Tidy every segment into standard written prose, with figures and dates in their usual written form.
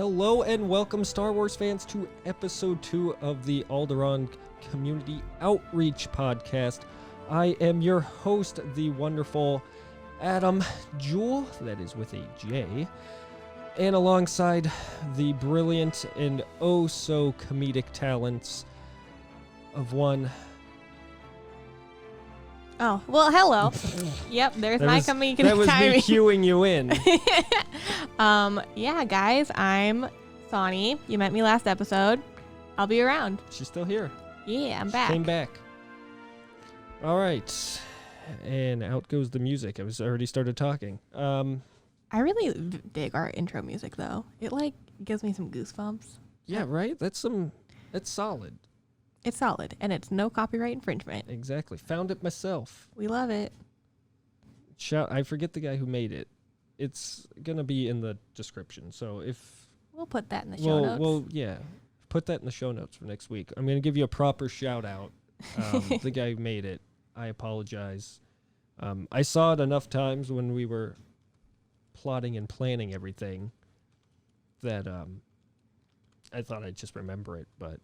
Hello and welcome, Star Wars fans, to episode 2 of the Alderaan Community Outreach Podcast. I am your host, the wonderful Adam Jewell, that is with a J, and alongside the brilliant and oh so comedic talents of one. Oh, well, hello. Yep, there's my comedic timing. That was me cueing you in. Yeah, guys, I'm Sauni. You met me last episode. I'll be around. She's still here. Yeah, I'm She back. came back. All right. And out goes the music. I was already started talking. I really dig our intro music, though. It, gives me some goosebumps. Yeah, right? That's solid. It's solid, and it's no copyright infringement. Exactly. Found it myself. We love it. I forget the guy who made it. It's going to be in the description. So if... We'll put that in the show notes. Well, yeah. Put that in the show notes for next week. I'm going to give you a proper shout out. The guy who made it. I apologize. I saw it enough times when we were plotting and planning everything that I thought I'd just remember it, but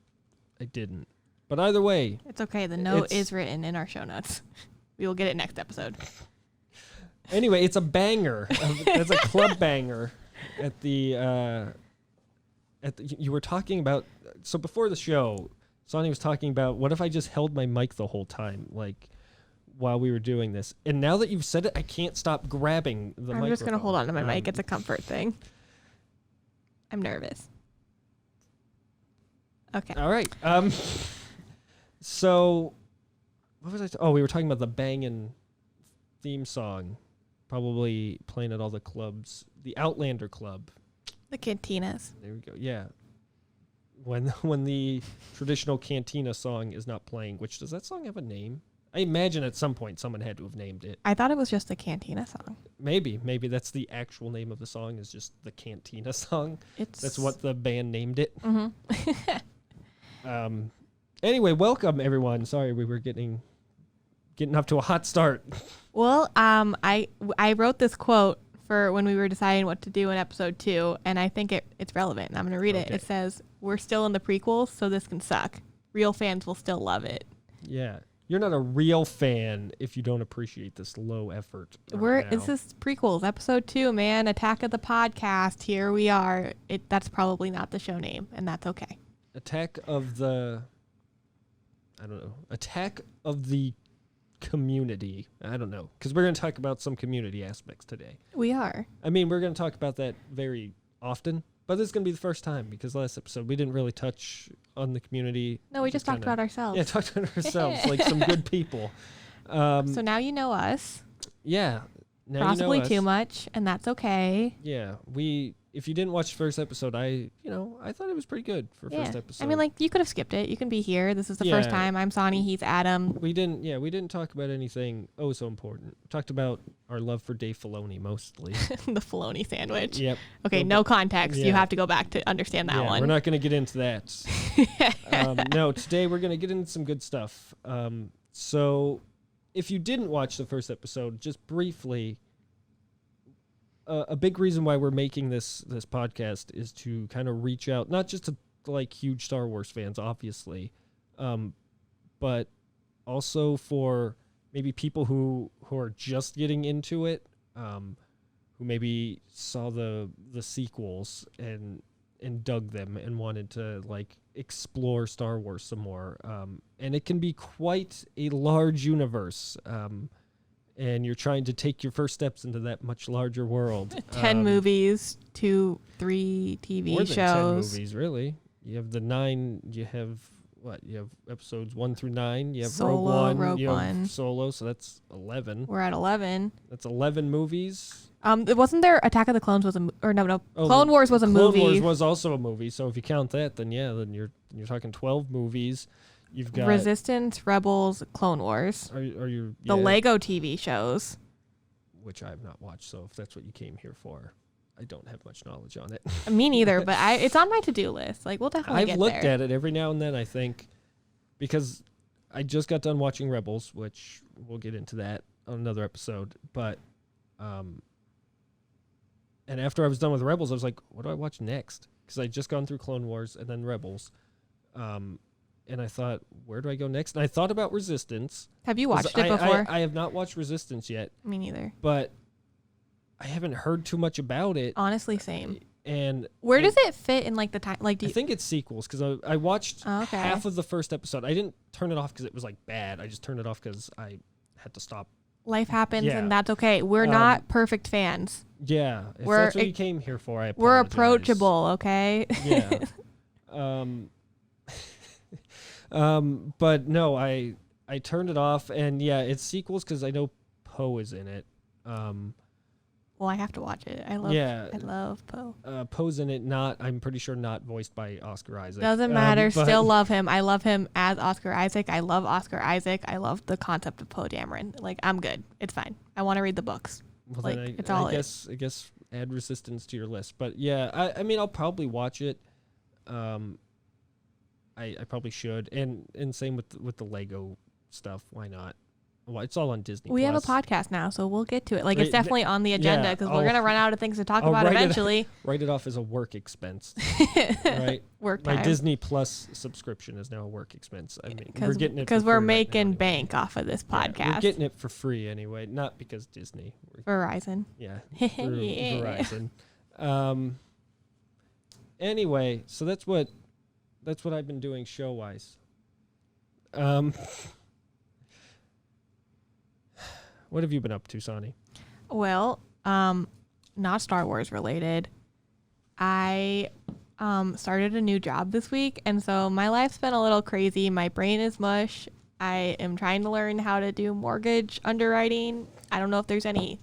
I didn't. But either way. It's okay. The note is written in our show notes. We will get it next episode. Anyway, it's a banger. It's a club banger at the you were talking about, so before the show, Sonny was talking about, what if I just held my mic the whole time, while we were doing this? And now that you've said it, I can't stop grabbing the microphone. I'm just going to hold on to my mic. It's a comfort thing. I'm nervous. Okay. All right. So, what was I? We were talking about the bangin' theme song, probably playing at all the clubs. The Outlander Club. The cantinas. There we go. Yeah. When the traditional cantina song is not playing, which, does that song have a name? I imagine at some point someone had to have named it. I thought it was just the cantina song. Maybe that's the actual name of the song, is just the cantina song. That's what the band named it. Mm-hmm. Anyway, welcome everyone. Sorry, we were getting up to a hot start. Well, I wrote this quote for when we were deciding what to do in episode 2, and I think it's relevant. I'm going to read it. It says, "We're still in the prequels, so this can suck. Real fans will still love it." Yeah. You're not a real fan if you don't appreciate this low effort. This is prequels, episode 2, man. Attack of the Podcast. Here we are. That's probably not the show name, and that's okay. Attack of the Community. I don't know, because we're going to talk about some community aspects today. We are. I mean, we're going to talk about that very often, but this is going to be the first time, because last episode we didn't really touch on the community. No, we just talked about ourselves. Yeah, talked about ourselves like some good people. So now you know us. Yeah. Now possibly you know us. Too much, and that's okay. Yeah, if you didn't watch the first episode, I thought it was pretty good for first episode. I mean, you could have skipped it. You can be here. This is the first time. I'm Sauni. He's Adam. We didn't talk about anything so important. We talked about our love for Dave Filoni mostly. The Filoni sandwich. Yep. Okay, no context. Yeah. You have to go back to understand that one. We're not going to get into that. No, today we're going to get into some good stuff. So if you didn't watch the first episode, just briefly, a big reason why we're making this podcast is to kind of reach out, not just to huge Star Wars fans, obviously, but also for maybe people who are just getting into it, who maybe saw the sequels and dug them and wanted to explore Star Wars some more. And it can be quite a large universe. And you're trying to take your first steps into that much larger world. 10 movies, 2-3 TV more shows. Than 10 movies, really. You have the 9. You have what? You have episodes 1 through 9. You have Solo, Rogue One. Have Solo, so that's 11. We're at 11. That's 11 movies. Wasn't there Attack of the Clones was Clone Wars was a movie. Clone Wars was also a movie. So if you count that, then you're talking 12 movies. You've got Resistance, Rebels, Clone Wars. Are you the Lego TV shows, which I have not watched. So if that's what you came here for, I don't have much knowledge on it. Me neither, but it's on my to-do list. We'll definitely get there. I've looked at it every now and then, I think, because I just got done watching Rebels, which we'll get into that on another episode. But and after I was done with Rebels, I was like, what do I watch next? because I'd just gone through Clone Wars and then Rebels. And I thought, where do I go next? And I thought about Resistance. Have you watched it before? I have not watched Resistance yet. Me neither. But I haven't heard too much about it. Honestly, same. And where does it fit in like the time? Like, I think it's sequels because I watched half of the first episode. I didn't turn it off because it was like bad. I just turned it off because I had to stop. Life happens, and that's okay. We're not perfect fans. Yeah, if that's what you came here for, I apologize. We're approachable, okay? Yeah. But no, I turned it off, and yeah, it's sequels because I know Poe is in it. Well, I have to watch it. I love Poe. Poe's in it. I'm pretty sure not voiced by Oscar Isaac. Doesn't matter. Still love him. I love him as Oscar Isaac. I love Oscar Isaac. I love the concept of Poe Dameron. Like, I'm good. It's fine. I want to read the books. Well, like, then it's all I guess add Resistance to your list. But yeah, I mean, I'll probably watch it. I probably should. And same with the Lego stuff. Why not? Well, it's all on Disney. We have a podcast now, so we'll get to it. Like, it's definitely on the agenda because we're going to run out of things to talk about eventually. Write it off as a work expense, right? Work time. My Disney Plus subscription is now a work expense. I mean, we're getting it because we're making right bank off of this podcast. Yeah, we're getting it for free anyway, not because Disney. Verizon. Yeah, through Verizon. Anyway, so that's what I've been doing show wise. What have you been up to, Sauni? Well, not Star Wars related. I started a new job this week, and so my life's been a little crazy. My brain is mush. I am trying to learn how to do mortgage underwriting. I don't know if there's any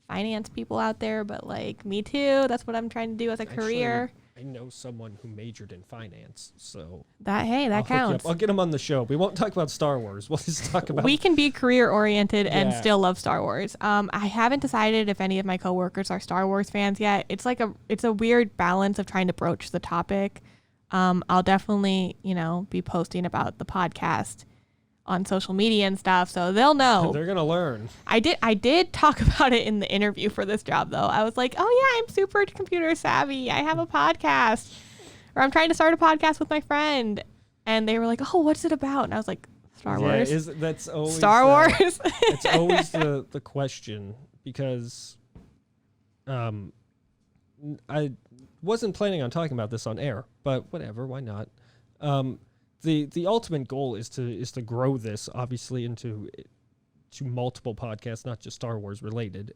finance people out there, but like me too. That's what I'm trying to do as a career. I know someone who majored in finance, so that counts. I'll get him on the show. We won't talk about Star Wars. We'll just talk about. We can be career oriented and still love Star Wars. I haven't decided if any of my coworkers are Star Wars fans yet. It's a weird balance of trying to broach the topic. I'll definitely be posting about the podcast on social media and stuff, so they'll know. They're gonna learn. I did talk about it in the interview for this job, though. I was like, oh yeah, I'm super computer savvy. I have a podcast, or I'm trying to start a podcast with my friend, and they were like, oh, what's it about? And I was like, Star Wars. That's always Star Wars. It's always the question, because I wasn't planning on talking about this on air, but whatever, why not? The ultimate goal is to grow this obviously into multiple podcasts, not just Star Wars related.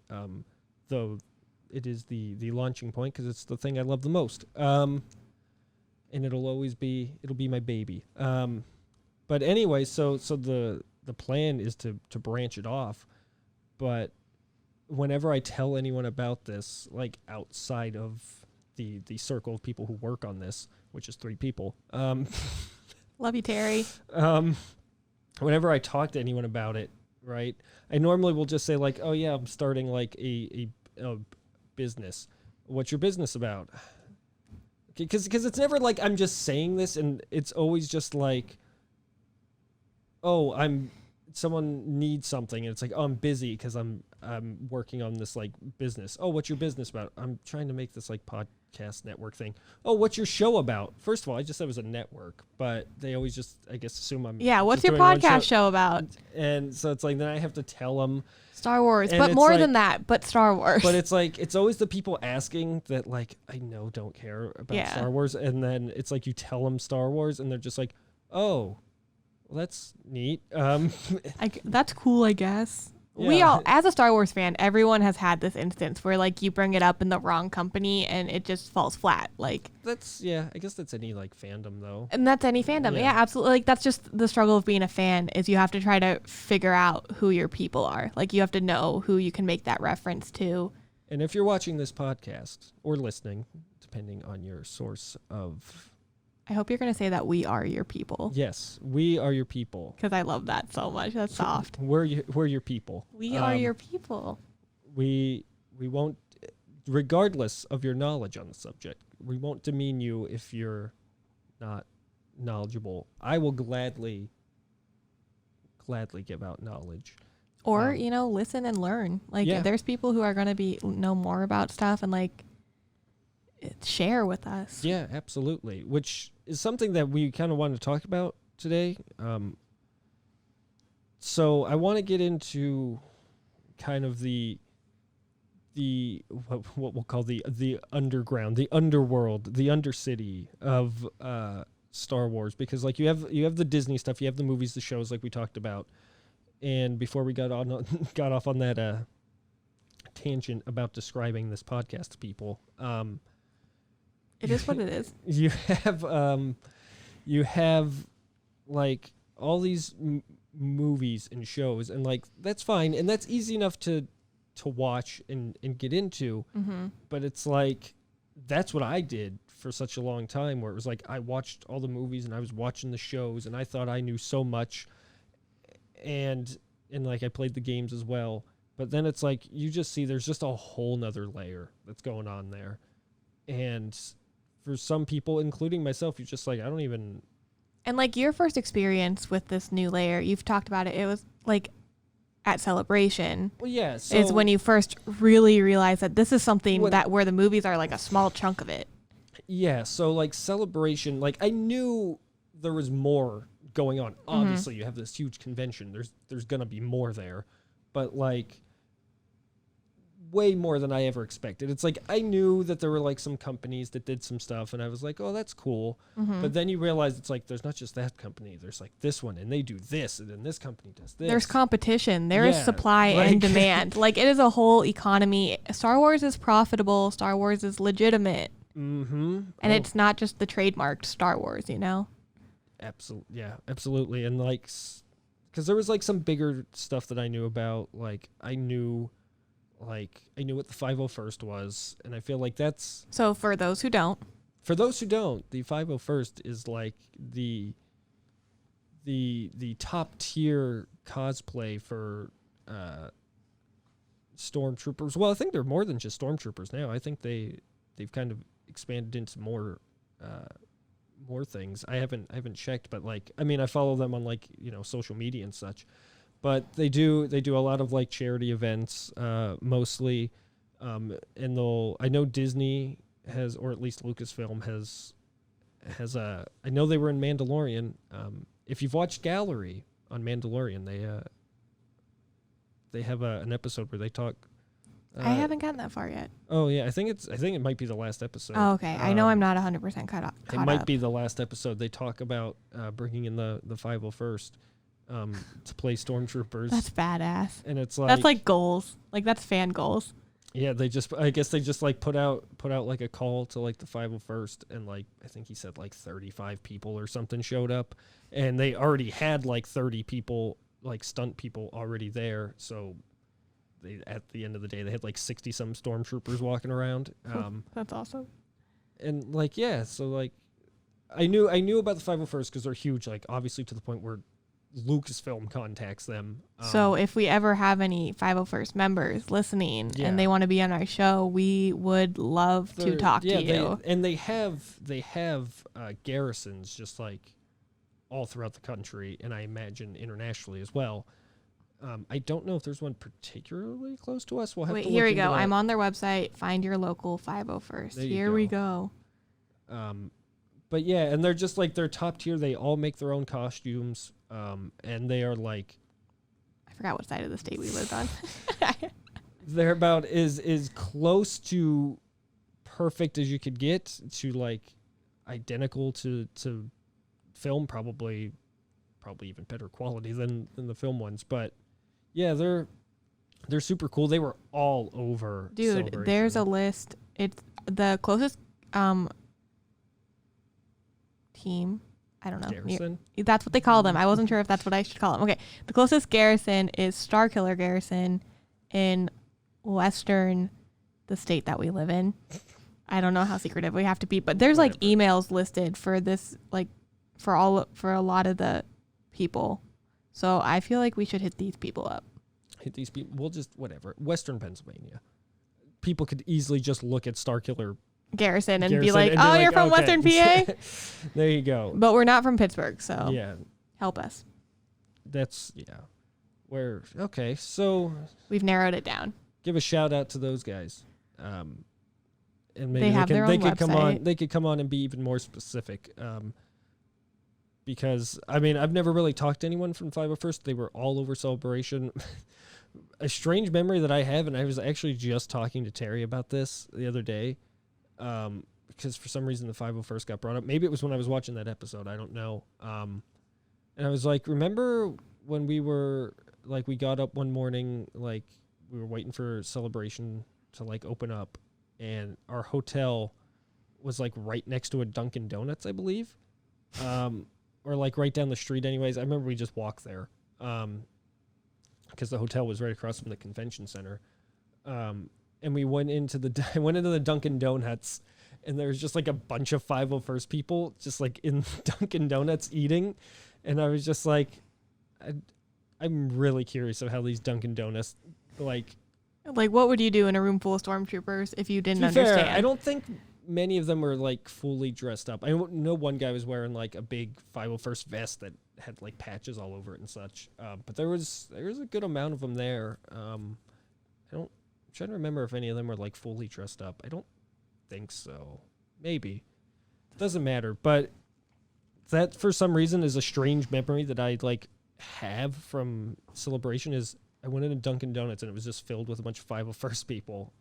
Though it is the launching point because it's the thing I love the most. And it'll be my baby. But anyway, so the plan is to branch it off. But whenever I tell anyone about this, like outside of the circle of people who work on this, which is 3 people, love you, Terry. Whenever I talk to anyone about it, right, I normally will just say like, oh yeah, I'm starting like a business. What's your business about? Because it's never like I'm just saying this, and it's always just like, oh, someone needs something, and it's like, oh, I'm busy because I'm working on this like business. Oh, what's your business about? I'm trying to make this like podcast network thing. Oh, what's your show about? First of all, I just said it was a network, but they always just, I guess, assume I'm what's your podcast show about? And so it's like then I have to tell them Star Wars, but more than that, but Star Wars. But it's like it's always the people asking that like I know don't care about Star Wars, and then it's like you tell them Star Wars, and they're just like, oh, well, that's neat. That's cool, I guess. Yeah. We all, as a Star Wars fan, everyone has had this instance where like you bring it up in the wrong company and it just falls flat. Like I guess that's any like fandom though. And that's any fandom. Yeah, absolutely. Like that's just the struggle of being a fan is you have to try to figure out who your people are. Like you have to know who you can make that reference to. And if you're watching this podcast or listening, depending on your source of, I hope you're going to say that we are your people. Yes, we are your people. Because I love that so much. That's soft. We're your people. We are your people. We won't, regardless of your knowledge on the subject, we won't demean you if you're not knowledgeable. I will gladly give out knowledge. Or, listen and learn. Like there's people who are going to know more about stuff, and like share with us. Yeah, absolutely. Which is something that we kind of wanted to talk about today. So I want to get into kind of the what we'll call the underground, the underworld, the undercity of Star Wars, because like you have the Disney stuff, you have the movies, the shows, like we talked about. And before we got off on that tangent about describing this podcast to people, it is what it is. You have like all these movies and shows, and like that's fine, and that's easy enough to watch and get into. Mm-hmm. But it's like that's what I did for such a long time, where it was like I watched all the movies and I was watching the shows, and I thought I knew so much, and like I played the games as well. But then it's like you just see there's just a whole nother layer that's going on there, and for some people, including myself, you're just like, I don't even. And like your first experience with this new layer, you've talked about it. It was like at Celebration. Well, yeah, so is when you first really realize that this is something where the movies are like a small chunk of it. Yeah, so like Celebration, like I knew there was more going on. Obviously, you have this huge convention. There's gonna be more there, but like way more than I ever expected. It's like I knew that there were like some companies that did some stuff, and I was like, oh, that's cool. But then you realize it's like there's not just that company. There's like this one, and they do this, and then this company does this. There's competition. There's supply and demand. Like it is a whole economy. Star Wars is profitable. Star Wars is legitimate. Mm-hmm. And it's not just the trademarked Star Wars, you know? Absolutely. Yeah, absolutely. And like, because there was like some bigger stuff that I knew about. Like I knew what the 501st was, and I feel like that's. So for those who don't, the 501st is like the top tier cosplay for stormtroopers. Well, I think they're more than just stormtroopers now. I think they've kind of expanded into more things. I haven't checked, but like I mean I follow them on like social media and such. But they do a lot of like charity events mostly, and I know Disney has, or at least Lucasfilm has I know they were in Mandalorian. If you've watched Gallery on Mandalorian, they have an episode where they talk. I haven't gotten that far yet. Oh yeah, I think it might be the last episode. Oh, okay. I know I'm not 100% caught up. It might be the last episode. They talk about bringing in the 501st. To play stormtroopers. That's badass. And it's like that's like goals. Like that's fan goals. Yeah, I guess they just like put out like a call to like the 501st, and like I think he said like 35 people or something showed up, and they already had like 30 people, like stunt people already there. So they at the end of the day they had like 60 some stormtroopers walking around. That's awesome. And like yeah, so like I knew about the 501st because they're huge, like obviously to the point where Lucasfilm contacts them. So if we ever have any 501st members listening and they want to be on our show, we would love to talk to you. They have garrisons just like all throughout the country, and I imagine internationally as well. I don't know if there's one particularly close to us. We'll have to look here we into go. that. I'm on their website. Find your local 501st. Here we go. But yeah, and they're just like they're top tier. They all make their own costumes. And they are like, I forgot what side of the state we lived on. They're about as close to perfect as you could get, to like identical to film, probably even better quality than the film ones. But yeah, they're super cool. They were all over. Dude, there's a list. It's the closest team. I don't know. Garrison? That's what they call them. I wasn't sure if that's what I should call them. Okay. The closest garrison is Starkiller Garrison in Western, the state that we live in. I don't know how secretive we have to be, but there's like emails listed for this, like for a lot of the people. So I feel like we should hit these people up. We'll just, whatever. Western Pennsylvania. People could easily just look at Starkiller Garrison and be like, oh, you're from Western PA? There you go. But we're not from Pittsburgh, so yeah, help us. That's, so we've narrowed it down. Give a shout out to those guys. and maybe they could come on. They could come on and be even more specific. Because I mean, I've never really talked to anyone from 501st. They were all over Celebration. A strange memory that I have, and I was actually just talking to Terry about this the other day, because for some reason the 501st got brought up. Maybe it was when I was watching that episode. I don't know. And I was like, remember when we were like, we got up one morning, like we were waiting for Celebration to like open up, and our hotel was like right next to a Dunkin' Donuts, I believe, or like right down the street. Anyways, I remember we just walked there. Because the hotel was right across from the convention center, and we went into the Dunkin' Donuts, and there was just like a bunch of 501st people just like in Dunkin' Donuts eating, and I was just like, I'm really curious of how these Dunkin' Donuts like what would you do in a room full of stormtroopers if you didn't understand? Fair, I don't think many of them were like fully dressed up. I know one guy was wearing like a big 501st vest that had like patches all over it and such. But there was a good amount of them there. I'm trying to remember if any of them were like fully dressed up. I don't think so. Maybe. Doesn't matter. But that for some reason is a strange memory that I like have from Celebration. Is I went into Dunkin' Donuts and it was just filled with a bunch of 501st people.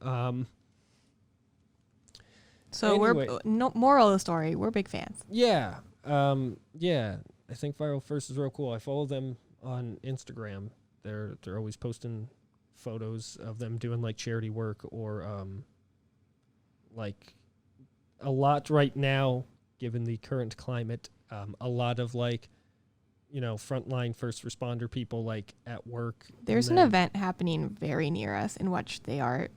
So anyway, moral of the story, we're big fans. Yeah. Yeah. I think 501st is real cool. I follow them on Instagram. They're always posting photos of them doing like charity work or like a lot right now, given the current climate, a lot of like, frontline first responder people like at work. There's an event happening very near us in which they are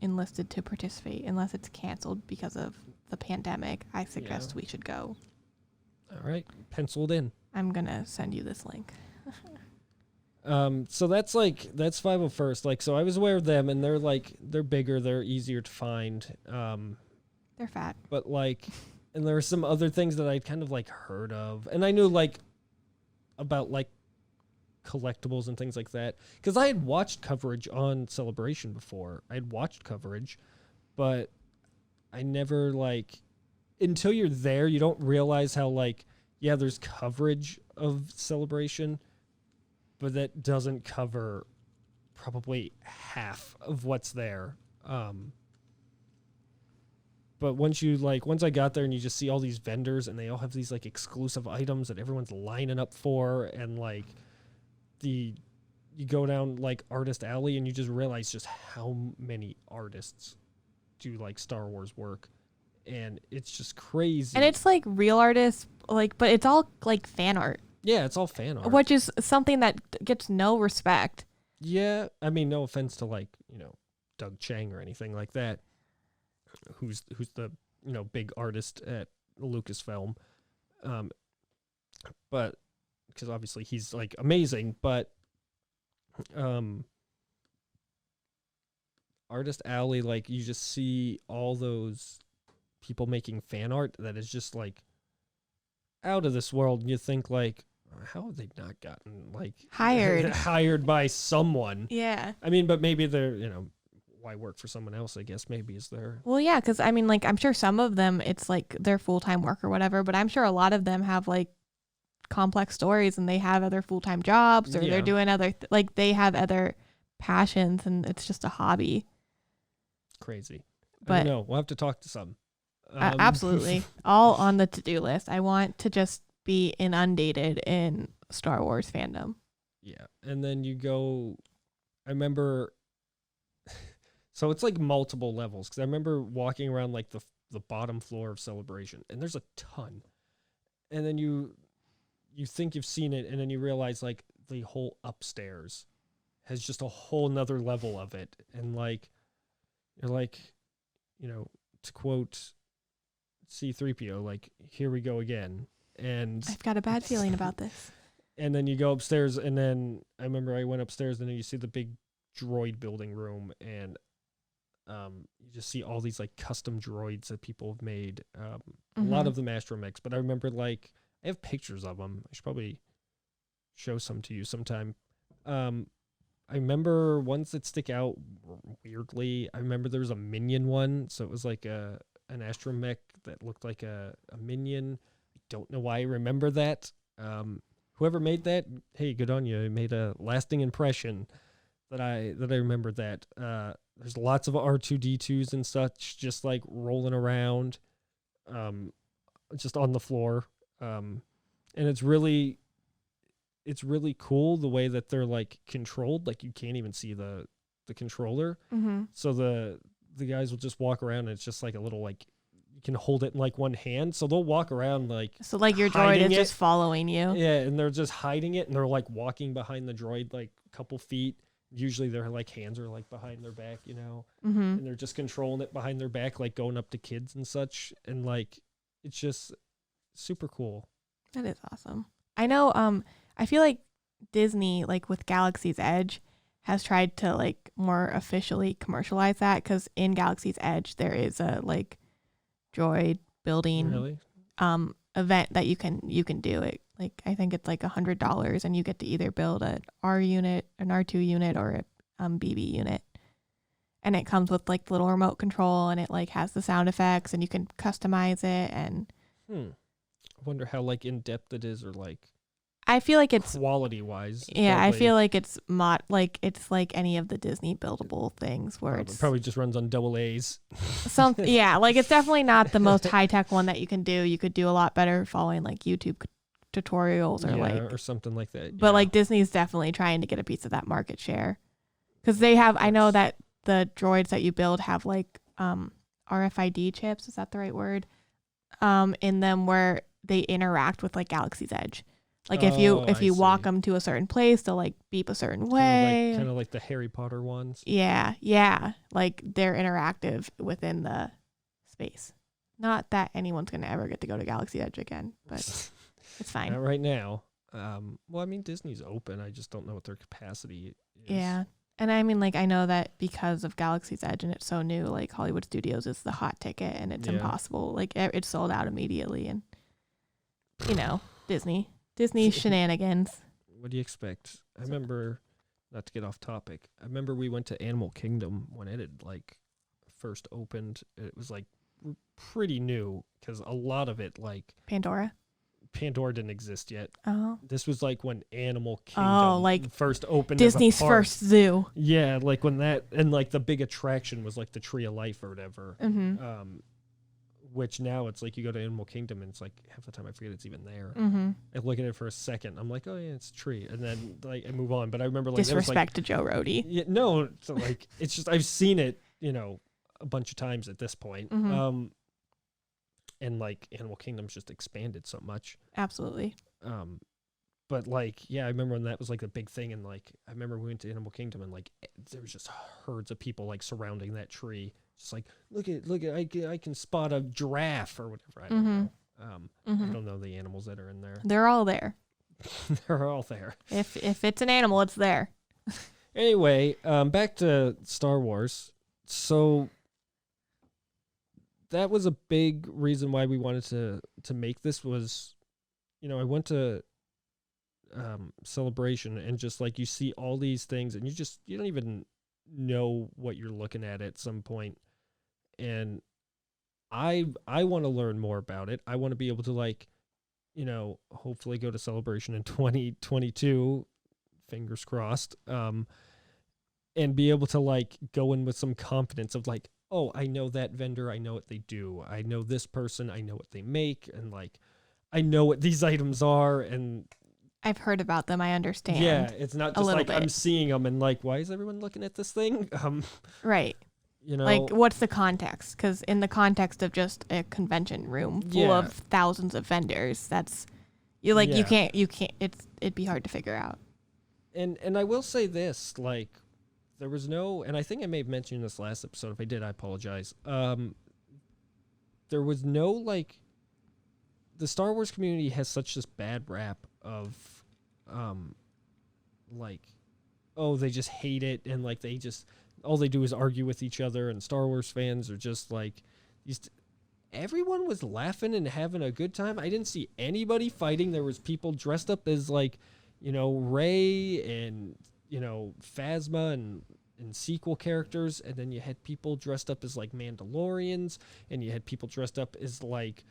enlisted to participate unless it's canceled because of the pandemic. I suggest we should go. All right, penciled in. I'm gonna send you this link. So that's 501st. Like, so I was aware of them, and they're bigger, they're easier to find. They're fat, but like, and there are some other things that I'd kind of like heard of, and I knew like about like collectibles and things like that, because I had watched coverage on Celebration before. I'd watched coverage, but I never like, until you're there, you don't realize how like, yeah, there's coverage of Celebration, but that doesn't cover probably half of what's there. But once I got there and you just see all these vendors and they all have these like exclusive items that everyone's lining up for, and like you go down like Artist Alley and you just realize just how many artists do like Star Wars work, and it's just crazy. And it's like real artists, like, but it's all like fan art. Yeah, it's all fan art, which is something that gets no respect. Yeah, I mean, no offense to like Doug Chang or anything like that, who's the big artist at Lucasfilm, but because obviously he's like amazing, but Artist Alley, like you just see all those people making fan art that is just like out of this world, and you think like, how have they not gotten like hired by someone? Yeah, I mean, but maybe they're why work for someone else, I guess maybe is their... Well, yeah, because I mean, like, I'm sure some of them, it's like their full-time work or whatever, but I'm sure a lot of them have like complex stories and they have other full-time jobs, or they're doing other, like they have other passions, and it's just a hobby. Crazy. But I don't know. We'll have to talk to some. Absolutely. All on the to-do list. I want to just be inundated in Star Wars fandom. Yeah. And then you go... I remember... So it's like multiple levels, because I remember walking around like the bottom floor of Celebration, and there's a ton. And then you think you've seen it, and then you realize like the whole upstairs has just a whole nother level of it. And like, you're like, to quote C-3PO, like, here we go again. And I've got a bad feeling about this. And then you go upstairs, and then I remember I went upstairs, and then you see the big droid building room, and you just see all these like custom droids that people have made. A lot of them astromechs, but I remember like I have pictures of them. I should probably show some to you sometime. I remember ones that stick out weirdly. I remember there was a minion one, so it was like an astromech that looked like a minion. I don't know why I remember that. Whoever made that, hey, good on you. It made a lasting impression that I remember that. There's lots of R2D2s and such just like rolling around, just on the floor. And it's really cool the way that they're like controlled. Like you can't even see the controller. Mm-hmm. So the guys will just walk around and it's just like a little, like you can hold it in like one hand. So they'll walk around like, so like your droid is just following you. Yeah. And they're just hiding it and they're like walking behind the droid, like a couple feet. Usually their like hands are like behind their back, Mm-hmm. and they're just controlling it behind their back, like going up to kids and such. And like, it's just super cool. That is awesome. I know, I feel like Disney, like with Galaxy's Edge, has tried to like more officially commercialize that, because in Galaxy's Edge there is a like droid building event that you can do it. Like I think it's like $100 and you get to either build an R unit, an R2 unit, or a BB unit. And it comes with like the little remote control and it like has the sound effects and you can customize it. And I wonder how like in depth it is, or like I feel like it's quality wise. Yeah, I feel like it's it's like any of the Disney buildable things where it probably just runs on double A's. Yeah, like it's definitely not the most high tech one that you can do. You could do a lot better following like YouTube tutorials or something like that. But like Disney's definitely trying to get a piece of that market share, because they have. I know that the droids that you build have like RFID chips. Is that the right word? In them where they interact with like Galaxy's Edge. Like if you walk them to a certain place, they'll like beep a certain way. Kind of like the Harry Potter ones. Yeah. Like they're interactive within the space. Not that anyone's going to ever get to go to Galaxy Edge again, but it's fine. Not right now. Well, I mean, Disney's open. I just don't know what their capacity is. Yeah. And I mean, like, I know that because of Galaxy's Edge and it's so new, like Hollywood Studios is the hot ticket and it's impossible. Like it's sold out immediately. And, Disney shenanigans. What do you expect? I remember, not to get off topic, I remember we went to Animal Kingdom when it had like first opened. It was like pretty new, because a lot of it, like Pandora didn't exist yet. Oh. This was like when Animal Kingdom first opened. Disney's first zoo. Yeah, like when that, and like the big attraction was like the Tree of Life or whatever. Mm-hmm. Which now it's like you go to Animal Kingdom and it's like half the time I forget it's even there. Mm-hmm. I look at it for a second, I'm like, oh yeah, it's a tree, and then like I move on. But I remember like disrespect to Joe Rohde. Yeah, no, so like it's just I've seen it, a bunch of times at this point. Mm-hmm. And like Animal Kingdom's just expanded so much. Absolutely. But like, yeah, I remember when that was like the big thing, and like I remember we went to Animal Kingdom and like there was just herds of people like surrounding that tree, just like look at I can spot a giraffe or whatever. I don't know. I don't know the animals that are in there. They're all there. They're all there. If it's an animal, it's there. Anyway, back to Star Wars. So that was a big reason why we wanted to make this. Was, I went to Celebration, and just like you see all these things and you don't even know what you're looking at some point. And I want to learn more about it. I want to be able to like, hopefully go to Celebration in 2022, fingers crossed, and be able to like go in with some confidence of like, oh, I know that vendor, I know what they do, I know this person, I know what they make, and like I know what these items are, and I've heard about them, I understand. Yeah, it's not just like bit. I'm seeing them and like, why is everyone looking at this thing? Right. Like, what's the context? Because in the context of just a convention room full of thousands of vendors, that's you can't. It'd be hard to figure out. And I will say this, like, there was no, and I think I may have mentioned this last episode. If I did, I apologize. There was no like, the Star Wars community has such this bad rap of, like, oh, they just hate it, and like they just. All they do is argue with each other, and Star Wars fans are just like, everyone was laughing and having a good time. I didn't see anybody fighting. There was people dressed up as like, Rey and Phasma and sequel characters, and then you had people dressed up as like Mandalorians, and you had people dressed up as like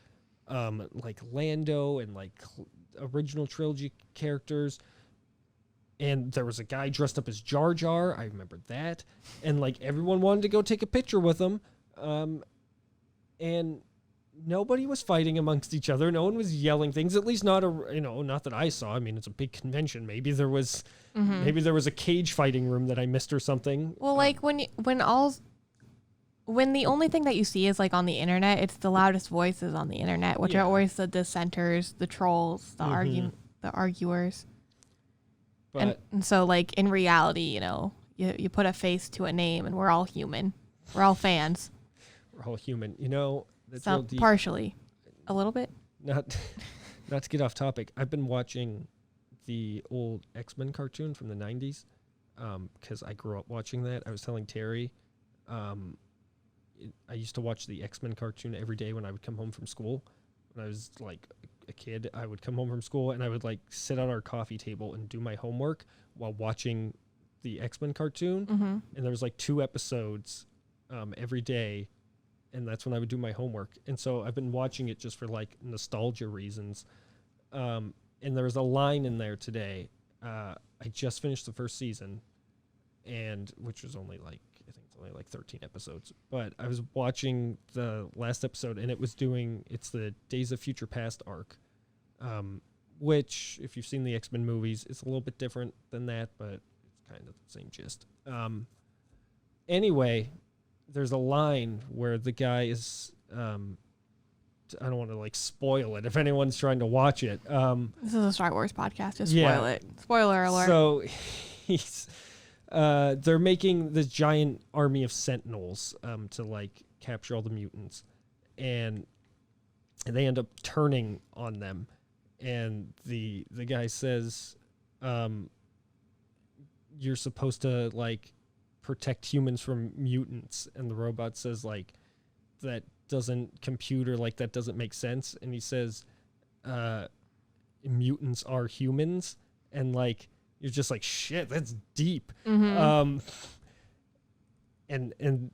Lando and like original trilogy characters. And there was a guy dressed up as Jar Jar. I remember that. And like everyone wanted to go take a picture with him. And nobody was fighting amongst each other. No one was yelling things, at least not not that I saw. I mean, it's a big convention. Maybe there was a cage fighting room that I missed or something. Well, like when the only thing that you see is like on the internet, it's the loudest voices on the internet, which are always the dissenters, the trolls, the arguers. But and so like in reality, you put a face to a name, and we're all human. We're all fans. We're all human. That's so real deep. Partially, a little bit. Not to get off topic. I've been watching the old X-Men cartoon from the 90s because I grew up watching that. I was telling Terry, I used to watch the X-Men cartoon every day when I would come home from school. When I was like a kid, I would come home from school and I would like sit on our coffee table and do my homework while watching the X-Men cartoon. And there was like 2 episodes every day, and that's when I would do my homework. And so I've been watching it just for like nostalgia reasons. And there was a line in there today. I just finished the first season, and which was only like, I think it's only like 13 episodes. But I was watching the last episode, and it's the Days of Future Past arc, which, if you've seen the X-Men movies, it's a little bit different than that, but it's kind of the same gist. Anyway, there's a line where the guy is, I don't want to like spoil it if anyone's trying to watch it. This is a Star Wars podcast. Just spoil it. Spoiler alert. So they're making this giant army of Sentinels to like capture all the mutants, and they end up turning on them. And the guy says, "You're supposed to like protect humans from mutants," and the robot says like, "That doesn't compute, or like that doesn't make sense." And he says, "Mutants are humans," and like you're just like, shit, that's deep. And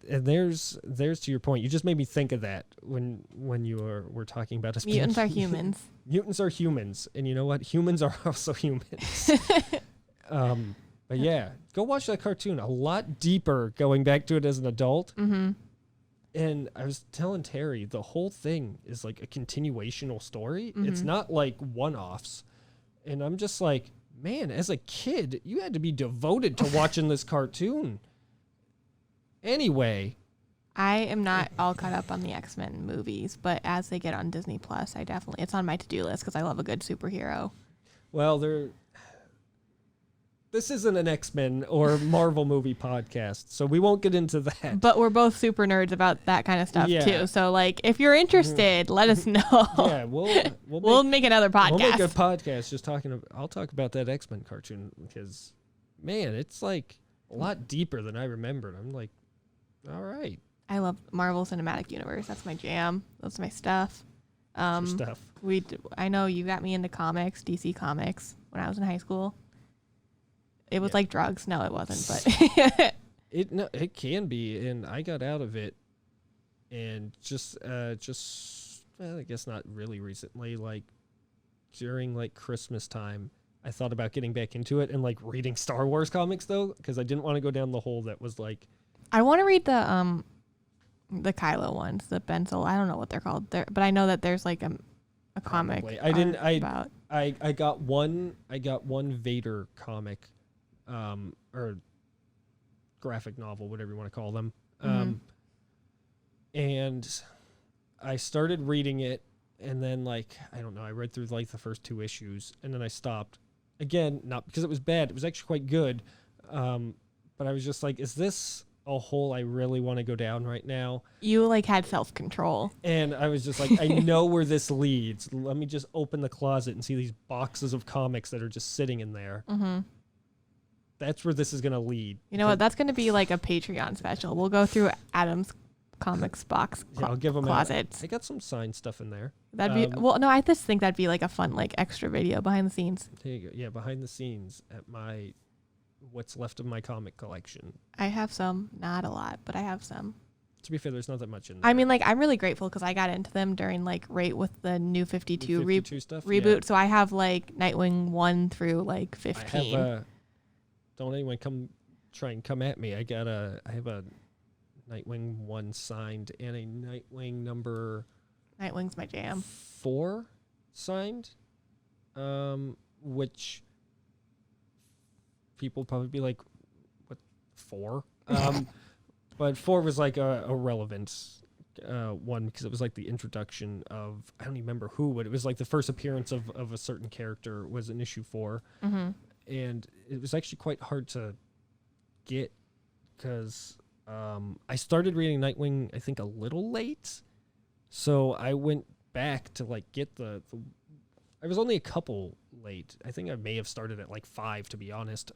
there's to your point. You just made me think of that when you were talking about us. Mutants are humans. Mutants are humans, and you know what? Humans are also humans. But yeah, go watch that cartoon. A lot deeper going back to it as an adult. And I was telling Terry, the whole thing is like a continuational story. It's not like one-offs. And I'm just like, man, as a kid, you had to be devoted to watching this cartoon. Anyway. I am not all caught up on the X-Men movies, but as they get on Disney Plus, it's on my to-do list because I love a good superhero. Well, this isn't an X-Men or Marvel movie podcast, so we won't get into that. But we're both super nerds about that kind of stuff too. So like, if you're interested, let us know. Yeah, we'll make another podcast. We'll make a podcast just I'll talk about that X-Men cartoon because, man, it's like a lot deeper than I remembered. I'm like, all right. I love Marvel Cinematic Universe. That's my jam. That's my stuff. Stuff. I know you got me into comics, DC Comics, when I was in high school. It was like drugs. No, it wasn't, but it can be, and I got out of it, and just I guess not really recently, like during like Christmas time, I thought about getting back into it and like reading Star Wars comics though, because I didn't want to go down the hole that was like. I want to read the Kylo ones, the Bensel. I don't know what they're called, but I know that there's like a comic. I got one Vader comic. Or graphic novel, whatever you want to call them. And I started reading it, and then like, I don't know, I read through like the first 2 issues, and then I stopped. Again, not because it was bad, it was actually quite good. But I was just like, is this a hole I really want to go down right now? You like had self-control. And I was just like, I know where this leads. Let me just open the closet and see these boxes of comics that are just sitting in there. That's where this is going to lead. You know what? That's going to be like a Patreon special. We'll go through Adam's comics box I'll give them closets. I got some signed stuff in there. That'd be well. No, I just think that'd be like a fun like extra video behind the scenes. There you go. Yeah, behind the scenes at my what's left of my comic collection. I have some, not a lot, but I have some. To be fair, there's not that much in there. I mean, like, I'm really grateful because I got into them during, like, right with the New 52 stuff? reboot. Yeah. So I have, like, Nightwing 1 through, like, 15. I have don't anyone try and come at me. I have a Nightwing 1 signed and a Nightwing number... Nightwing's my jam. 4 signed, which people probably be like, what, 4? But 4 was like a relevant one because it was like the introduction of, I don't even remember who, but it was like the first appearance of a certain character was in issue 4. Mm-hmm. And it was actually quite hard to get because I started reading Nightwing, I think, a little late. So I went back to like get I was only a couple late. I think I may have started at like 5, to be honest.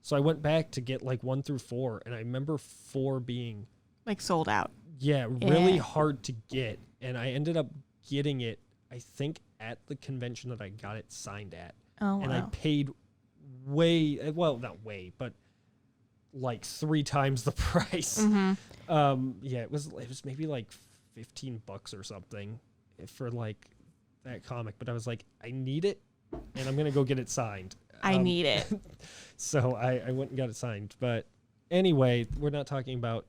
So I went back to get like 1 through 4, and I remember 4 being like sold out. Yeah, really hard to get, and I ended up getting it, I think, at the convention that I got it signed at. Oh, wow. And I paid not way, but like 3 times the price. Mm-hmm. Yeah, it was maybe like $15 or something for like that comic, but I was like, I need it, and I'm gonna go get it signed. I need it. So I went and got it signed. But anyway, we're not talking about...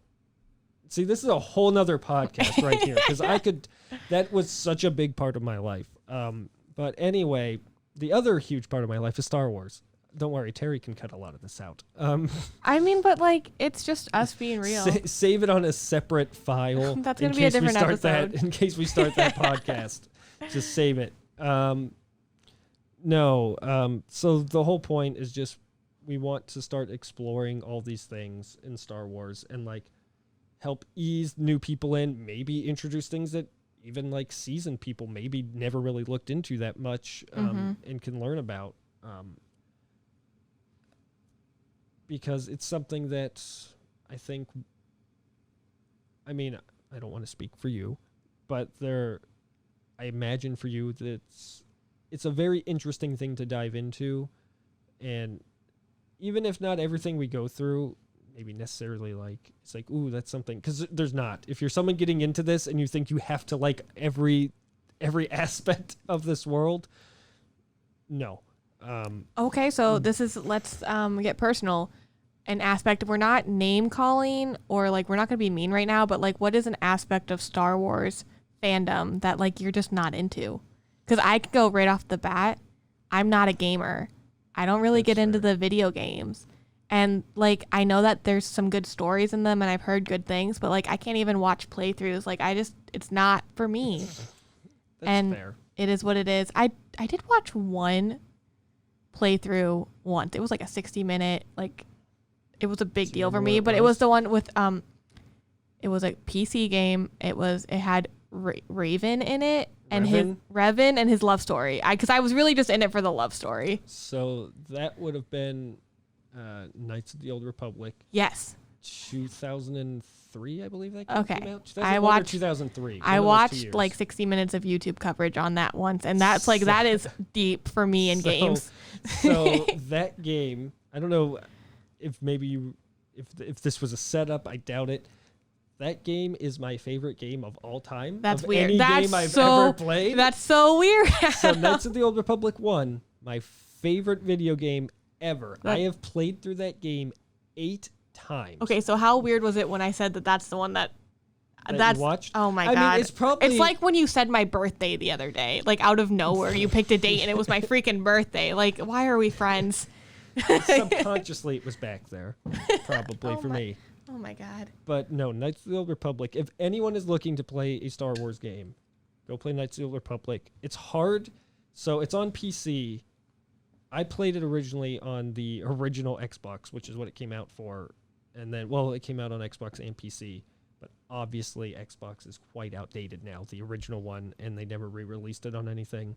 See, this is a whole nother podcast right here, because that was such a big part of my life. But anyway, the other huge part of my life is Star Wars. Don't worry, Terry can cut a lot of this out. I mean, but like, it's just us being real. Save it on a separate file. That's going to be a different episode. In case we start that podcast. Just save it. No. So the whole point is just we want to start exploring all these things in Star Wars and like help ease new people in, maybe introduce things that even like seasoned people maybe never really looked into that much and can learn about. Because it's something that I think, I mean, I don't want to speak for you, but I imagine for you that it's a very interesting thing to dive into. And even if not everything we go through, maybe necessarily like, it's like, ooh, that's something, because there's not. If you're someone getting into this and you think you have to like every aspect of this world, no. Okay, so let's get personal. An aspect, we're not name calling or like, we're not going to be mean right now, but like, what is an aspect of Star Wars fandom that like you're just not into? Because I could go right off the bat, I'm not a gamer. I don't really get into the video games. And like, I know that there's some good stories in them and I've heard good things, but like, I can't even watch playthroughs. Like, it's not for me. That's fair. It is what it is. I did watch one playthrough once. It was like a 60-minute, like, it was a big deal for me, but it was the one with, it was a PC game. It had Raven in it and Revan and his love story. Because I was really just in it for the love story. So that would have been Knights of the Old Republic. Yes. 2003, I believe that game came out. I watched 2003. I watched like 60 minutes of YouTube coverage on that once, and that's like that is deep for me in games. So that game, I don't know if maybe if this was a setup, I doubt it. That game is my favorite game of all time. That's of weird. Any game I've ever played. That's so weird. So Knights of the Old Republic 1, my favorite video game ever. I have played through that game 8 times. Okay, so how weird was it when I said that that's the one that you watched? Oh my God. I mean, it's like when you said my birthday the other day, like out of nowhere, you picked a date and it was my freaking birthday. Like, why are we friends? Subconsciously, it was back there, probably for me. Oh my God. But no, Knights of the Old Republic. If anyone is looking to play a Star Wars game, go play Knights of the Old Republic. It's hard, so it's on PC. I played it originally on the original Xbox, which is what it came out for. And then, it came out on Xbox and PC. But obviously, Xbox is quite outdated now, the original one, and they never re-released it on anything.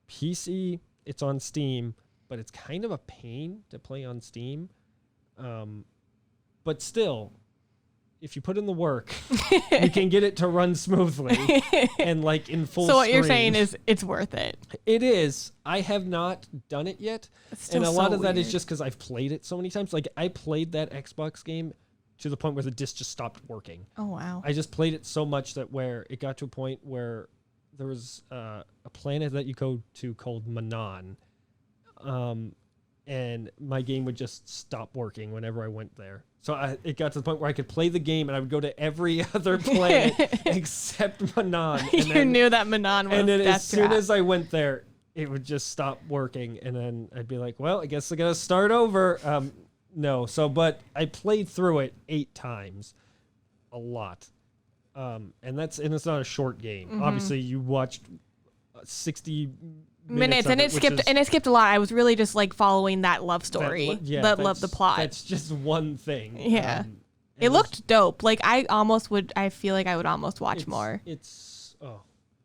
PC, it's on Steam, but it's kind of a pain to play on Steam. But still, if you put in the work, you can get it to run smoothly and like in full. So what screen. you're saying is it's worth it. It is. I have not done it yet, and a lot of that is just because I've played it so many times. Like I played that Xbox game to the point where the disc just stopped working. Oh wow! I just played it so much that where it got to a point where there was a planet that you go to called Manon, and my game would just stop working whenever I went there. So it got to the point where I could play the game and I would go to every other planet except Manon. And you knew that Manon was. And then as soon as I went there, it would just stop working, and then I'd be like, "Well, I guess I gotta start over." But I played through it 8 times, a lot, and it's not a short game. Mm-hmm. Obviously, you watched 60 minutes and it skipped a lot. I was really just like following that love story, the plot. That's just one thing. Yeah, it looked dope. Like I feel like I would almost watch more. It's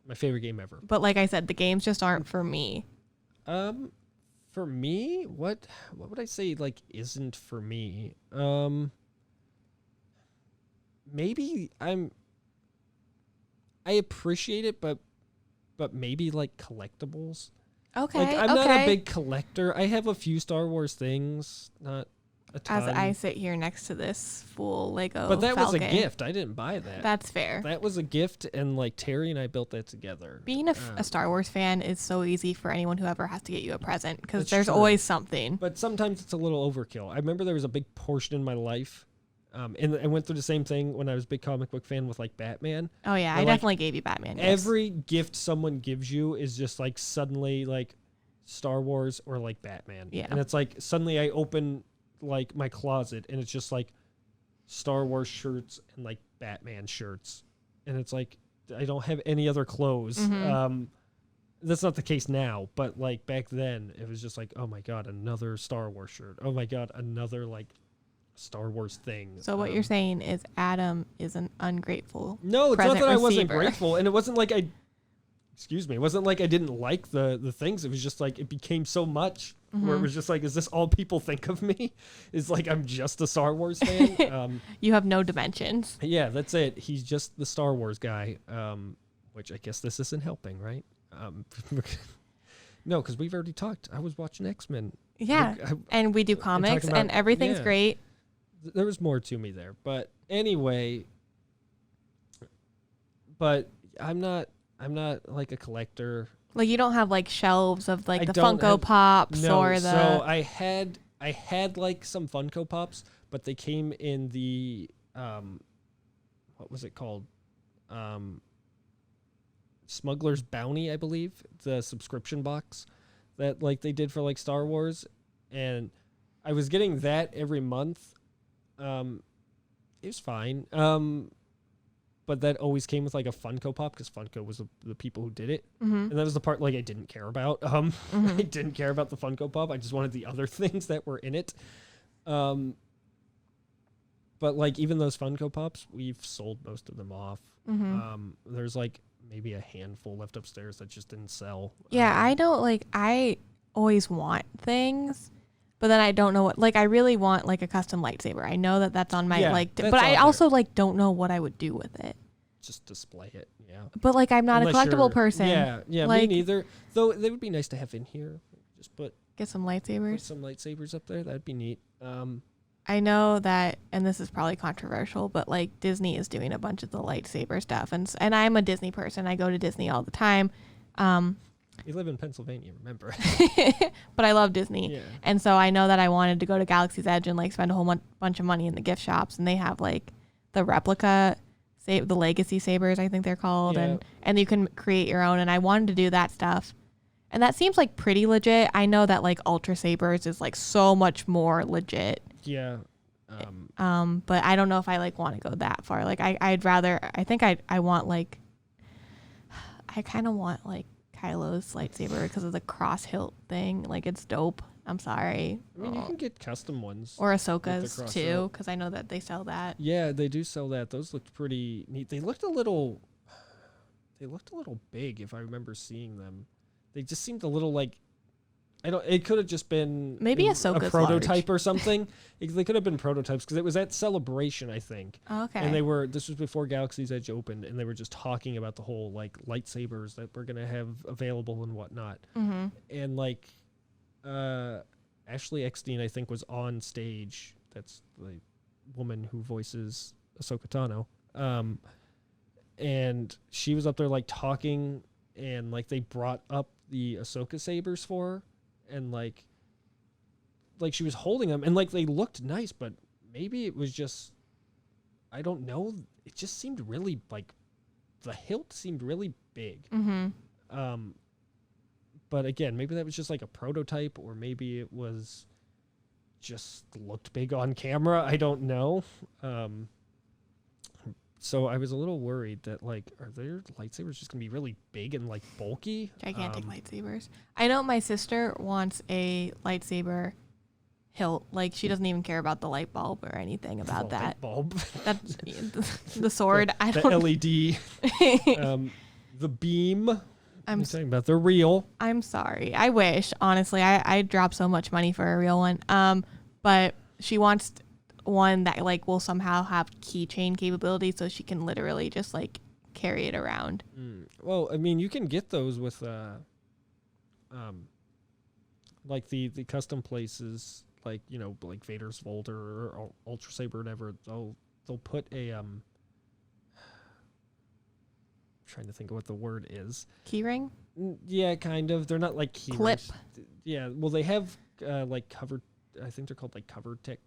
my favorite game ever. But like I said, the games just aren't for me. For me, what would I say like isn't for me? Maybe I appreciate it, but maybe like collectibles. Okay. Like I'm not a big collector. I have a few Star Wars things, not a ton. As I sit here next to this full Lego But that Falcon. was a gift. I didn't buy that. That's fair. That was a gift, and like Terry and I built that together. Being a Star Wars fan is so easy for anyone who ever has to get you a present because there's true. always something. But sometimes it's a little overkill. I remember there was a big portion in my life. And I went through the same thing when I was a big comic book fan with like Batman. Oh yeah, I definitely gave you Batman. Yes. Every gift someone gives you is just like suddenly like Star Wars or like Batman. Yeah. And it's like suddenly I open like my closet and it's just like Star Wars shirts and like Batman shirts. And it's like I don't have any other clothes. Mm-hmm. That's not the case now, but like back then it was just like, oh my God, another Star Wars shirt. Oh my God, another like Star Wars thing. So what you're saying is Adam is an ungrateful. No, it's not that I wasn't receiver. grateful, and it wasn't like it wasn't like I didn't like the things. It was just like it became so much where it was just like, is this all people think of me? Is like I'm just a Star Wars fan. You have no dimensions. Yeah, that's it. He's just the Star Wars guy, which I guess this isn't helping, right? No, because we've already talked. I was watching X-Men. Yeah, and we do comics, and everything's great. There was more to me there, but anyway. But I'm not like a collector. Like you don't have like shelves of like the Funko Pops or the. So I had like some Funko Pops, but they came in the what was it called? Smuggler's Bounty, I believe, the subscription box that like they did for like Star Wars, and I was getting that every month. It was fine. But that always came with like a Funko Pop because Funko was the people who did it. Mm-hmm. And that was the part like I didn't care about. I didn't care about the Funko Pop. I just wanted the other things that were in it. But like even those Funko Pops, we've sold most of them off. Mm-hmm. There's like maybe a handful left upstairs that just didn't sell. Yeah, I don't like, I always want things. But then I don't know what, like, I really want, like, a custom lightsaber. I know that that's on my, but I also, like, don't know what I would do with it. Just display it, yeah. But, like, I'm not a collectible person. Yeah, like, me neither. Though they would be nice to have in here. Just get some lightsabers. Put some lightsabers up there. That'd be neat. I know that, and this is probably controversial, but, like, Disney is doing a bunch of the lightsaber stuff. And I'm a Disney person. I go to Disney all the time. You live in Pennsylvania, remember? But I love Disney. Yeah. And so I know that I wanted to go to Galaxy's Edge and like spend a whole bunch of money in the gift shops. And they have like the replica, the legacy sabers, I think they're called. Yeah. And you can create your own. And I wanted to do that stuff. And that seems like pretty legit. I know that like Ultra Sabers is like so much more legit. Yeah. But I don't know if I like want to go that far. Like I'd rather, I think I want like, I kind of want like Kylo's lightsaber because of the cross hilt thing. Like it's dope. I'm sorry. I mean, you can get custom ones. Or Ahsoka's too, because I know that they sell that. Yeah, they do sell that. Those looked pretty neat. They looked a little big if I remember seeing them. They just seemed a little like It could have just been maybe a Ahsoka's prototype large. or something. They could have been prototypes because it was at Celebration, I think. Oh, okay. And this was before Galaxy's Edge opened, and they were just talking about the whole like lightsabers that we're gonna have available and whatnot. Mm-hmm. And like, Ashley Eckstein, I think, was on stage. That's the woman who voices Ahsoka Tano. And she was up there like talking, and like they brought up the Ahsoka sabers for her, and like she was holding them, and like they looked nice, but maybe it was just, I don't know. It just seemed really like the hilt seemed really big. Mm-hmm. But again, maybe that was just like a prototype, or maybe it was just looked big on camera. I don't know. So I was a little worried that like, are their lightsabers just gonna be really big and like bulky? Gigantic lightsabers. I know my sister wants a lightsaber hilt. Like she doesn't even care about the light bulb or anything about that. Light bulb. That's the sword. I the don't. LED. The beam. I'm talking about the real. I'm sorry. I wish, honestly, I dropped so much money for a real one. But she wants one that like will somehow have keychain capability, so she can literally just like carry it around. Well, I mean, you can get those with like the custom places, like, you know, like Vader's Vault or Ultra Saber, or whatever. They'll put a trying to think of what the word is. Keyring? Yeah, kind of. They're not like key Clip. rings. Yeah, well, they have like covered. I think they're called like cover tech.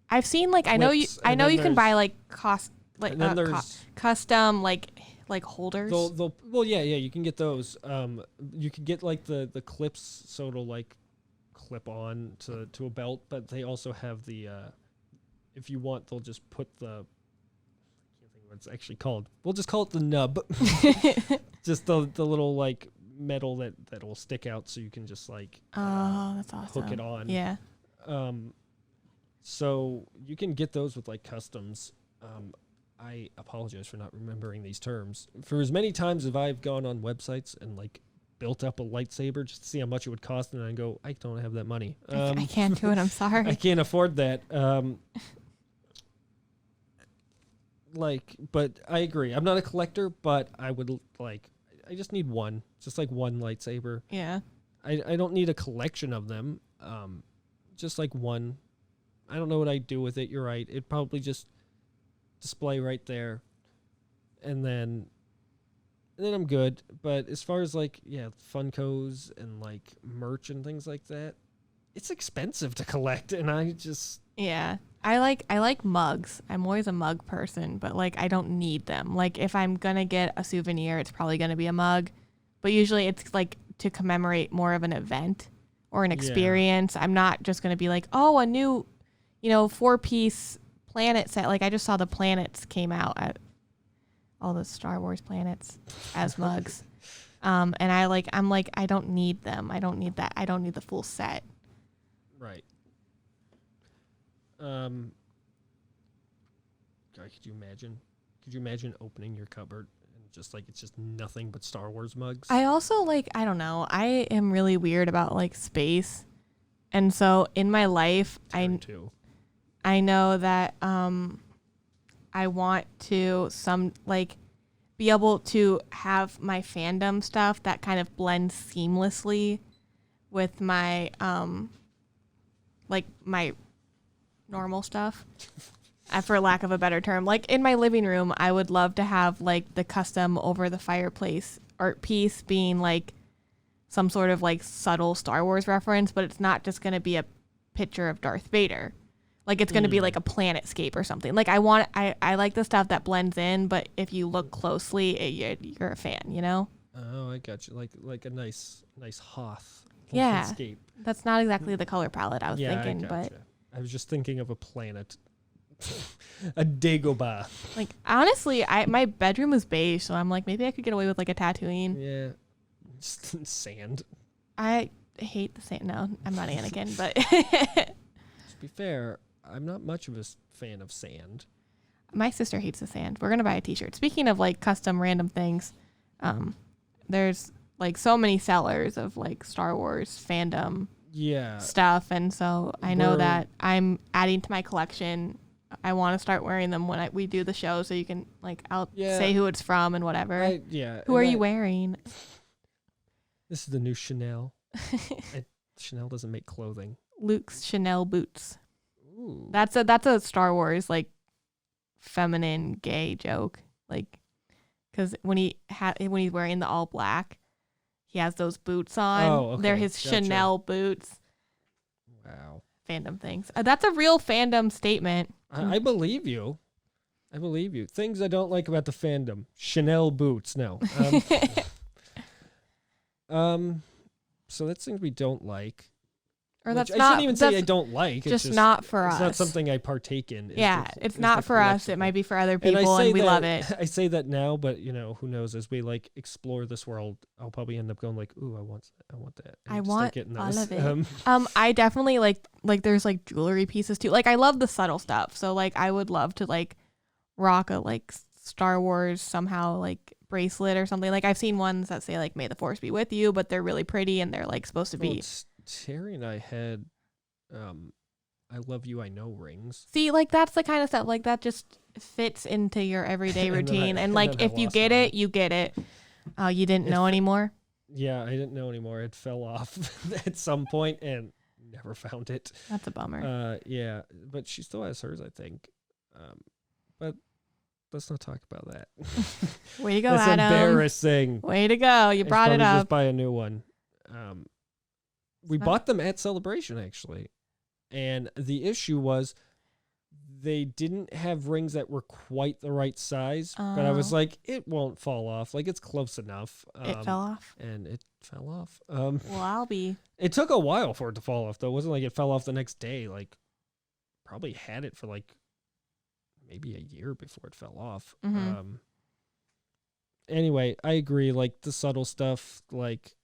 I've seen like I know you can buy like custom like holders. Well, yeah, you can get those. You can get like the clips, so it'll like clip on to a belt, but they also have the if you want, they'll just put the, I can't think of what it's actually called. We'll just call it the nub. Just the little like metal that will stick out, so you can just like that's awesome. hook it on. Yeah. So you can get those with like customs. I apologize for not remembering these terms. For as many times as I've gone on websites and like built up a lightsaber just to see how much it would cost, and I go, I don't have that money. I can't do it. I'm sorry. I can't afford that. But I agree. I'm not a collector, but I would like. I just need one, just like one lightsaber. Yeah. I don't need a collection of them. Just like one. I don't know what I'd do with it. You're right. It'd probably just display right there, and then I'm good. But as far as like, yeah, Funkos and like merch and things like that, it's expensive to collect, and I just I like mugs. I'm always a mug person, but like I don't need them. Like if I'm gonna get a souvenir, it's probably gonna be a mug, but usually it's like to commemorate more of an event or an experience. Yeah. I'm not just gonna be like, oh, a new 4-piece planet set. Like I just saw the planets came out at all the Star Wars planets as mugs. And I'm like, I don't need them. I don't need that. I don't need the full set. Right. God, could you imagine opening your cupboard and just like, it's just nothing but Star Wars mugs? I also like, I don't know. I am really weird about like space. And so in my life, I know that I want to be able to have my fandom stuff that kind of blends seamlessly with my my normal stuff, for lack of a better term. Like in my living room, I would love to have like the custom over the fireplace art piece being like some sort of like subtle Star Wars reference, but it's not just going to be a picture of Darth Vader. Like it's going to be like a planetscape or something. Like I like the stuff that blends in, but if you look closely, you're a fan, you know? Oh, I got you. Like a nice Hoth. Yeah. Landscape. That's not exactly the color palette I was thinking, but I was just thinking of a planet. A Dagobah. Like honestly, my bedroom is beige, so I'm like, maybe I could get away with like a Tatooine. Yeah. Just sand. I hate the sand. No, I'm not Anakin, but to be fair, I'm not much of a fan of sand. My sister hates the sand. We're going to buy a t-shirt. Speaking of like custom random things, there's like so many sellers of like Star Wars fandom stuff, and so I know that I'm adding to my collection. I want to start wearing them when we do the show, so you can like I'll say who it's from and whatever. Who are you wearing? This is the new Chanel. Chanel doesn't make clothing. Luke's Chanel boots. Ooh. That's a Star Wars like feminine gay joke, like because when he's wearing the all black, he has those boots on. Oh, okay. They're his Chanel boots. Wow. Fandom things. That's a real fandom statement. I believe you. I believe you. Things I don't like about the fandom. Chanel boots. No. So that's things we don't like. Or that's I not. shouldn't even say I don't like. Just not for us. It's not something I partake in. It's not for us. It might be for other people, and we love it. I say that now, but who knows? As we like explore this world, I'll probably end up going like, "Ooh, I want that." And I want all those. of it. I definitely like there's like jewelry pieces too. Like I love the subtle stuff. So like I would love to like rock a like Star Wars somehow like bracelet or something. Like I've seen ones that say like "May the Force be with you," but they're really pretty and they're like supposed to be. Terry and I had I love you, I know rings. See, like that's the kind of stuff like that just fits into your everyday routine. and like if you get it, you get it. You didn't know anymore? Yeah, I didn't know anymore. It fell off at some point and never found it. That's a bummer. Yeah, but she still has hers, I think. But let's not talk about that. Way to go, That's Adam. Embarrassing. Way to go. You brought it up. Just buy a new one. We bought them at Celebration, actually. And the issue was they didn't have rings that were quite the right size. But I was like, it won't fall off. Like, it's close enough. It fell off? And it fell off. Well, I'll be. It took a while for it to fall off, though. It wasn't like it fell off the next day. Like, probably had it for, like, maybe a year before it fell off. Mm-hmm. Anyway, I agree. Like, the subtle stuff, like,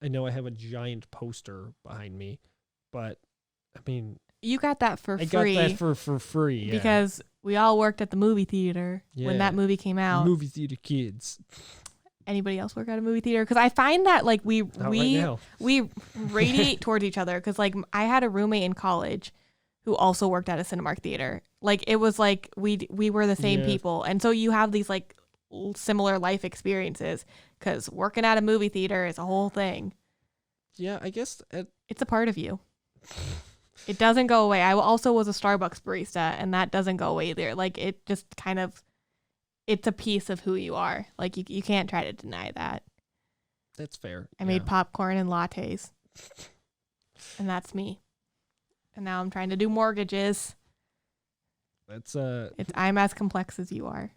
I know I have a giant poster behind me, but I mean, you got that for free. I got that for free, because we all worked at the movie theater when that movie came out. Movie theater kids. Anybody else work at a movie theater? Because I find that like we radiate towards each other. Because like I had a roommate in college who also worked at a Cinemark theater. Like it was like we were the same people, and so you have these like similar life experiences. Because working at a movie theater is a whole thing. Yeah, I guess it's a part of you. It doesn't go away. I also was a Starbucks barista, and that doesn't go away either. Like, it just kind of, it's a piece of who you are. Like, you can't try to deny that. That's fair. I made popcorn and lattes, and that's me. And now I'm trying to do mortgages. I'm as complex as you are.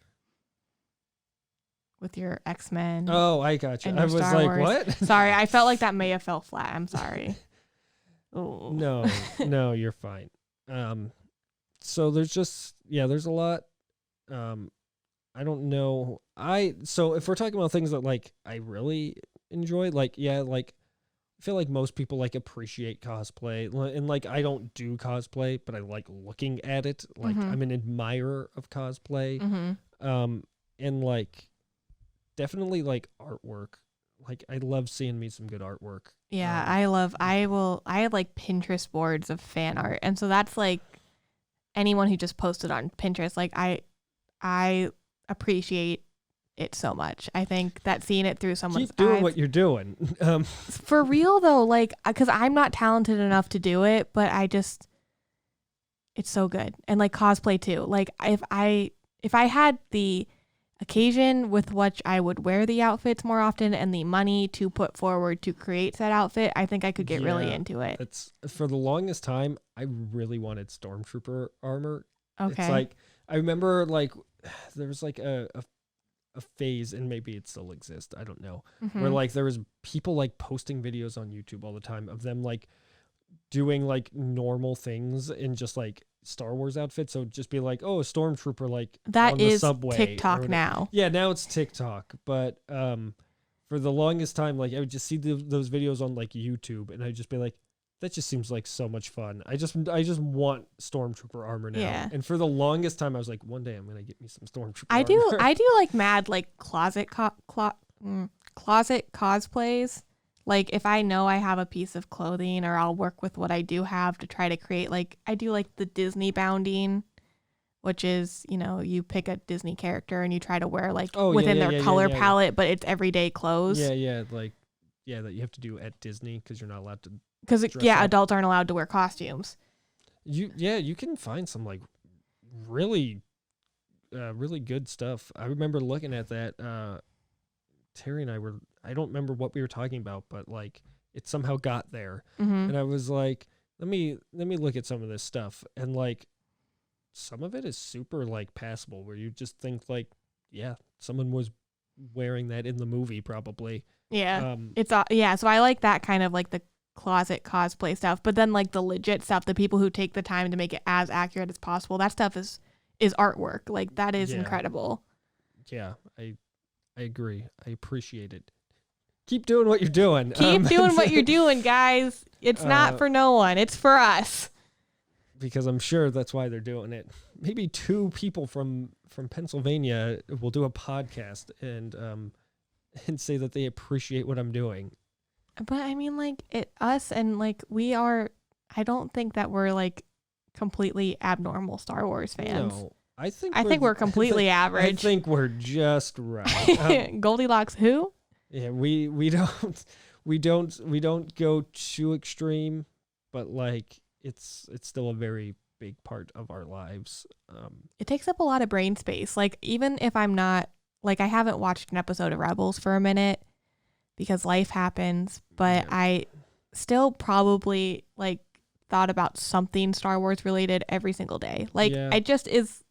With your X-Men. Oh, I got you. I was Star like, Wars. what? Sorry, I felt like that may have fell flat. I'm sorry. Ooh. No, you're fine. So there's a lot. I don't know. So if we're talking about things that like I really enjoy, like I feel like most people like appreciate cosplay, and like I don't do cosplay, but I like looking at it. Like I'm an admirer of cosplay. And like definitely like artwork. Like I love seeing me some good artwork. Yeah, I have like Pinterest boards of fan art, and so that's like anyone who just posted on Pinterest. Like I appreciate it so much. I think that seeing it through someone's keep doing what you're doing. For real though, like because I'm not talented enough to do it, but it's so good. And like cosplay too. Like if I had the occasion with which I would wear the outfits more often and the money to put forward to create that outfit, I think I could get really into it. It's for the longest time I really wanted Stormtrooper armor. Okay. It's like I remember like there was like a phase, and maybe it still exists, I don't know, where like there was people like posting videos on YouTube all the time of them like doing like normal things in just like Star Wars outfits. So just be like, oh, a Stormtrooper like that on is the subway TikTok now. Yeah, now it's TikTok. But for the longest time, like I would just see those videos on like YouTube, and I'd just be like, that just seems like so much fun. I just want Stormtrooper armor now. Yeah. And for the longest time, I was like, one day I'm gonna get me some Stormtrooper. I armor. do like mad like closet closet cosplays, like if I know I have a piece of clothing, or I'll work with what I do have to try to create, like I do like the Disney bounding, which is, you pick a Disney character and you try to wear like within their color palette, but it's everyday clothes. Yeah, that you have to do at Disney because you're not allowed to. Because adults aren't allowed to wear costumes. You can find some like really good stuff. I remember looking at that. Terry and I don't remember what we were talking about, but like it somehow got there, and I was like, let me look at some of this stuff, and like some of it is super like passable, where you just think like, yeah, someone was wearing that in the movie probably. Yeah, So I like that kind of like the closet cosplay stuff, but then like the legit stuff, the people who take the time to make it as accurate as possible, that stuff is artwork. Like that is incredible. Yeah, I agree. I appreciate it. Keep doing what you're doing. Keep doing what you're doing, guys. It's not for no one. It's for us. Because I'm sure that's why they're doing it. Maybe 2 people from Pennsylvania will do a podcast and say that they appreciate what I'm doing. But I mean, like us and like we are. I don't think that we're like completely abnormal Star Wars fans. No, I think we're completely average. I think we're just right. Goldilocks, who? Yeah, we don't go too extreme, but like it's still a very big part of our lives. It takes up a lot of brain space. Like even if I'm not like I haven't watched an episode of Rebels for a minute because life happens, but I still probably like thought about something Star Wars related every single day. Like I just it's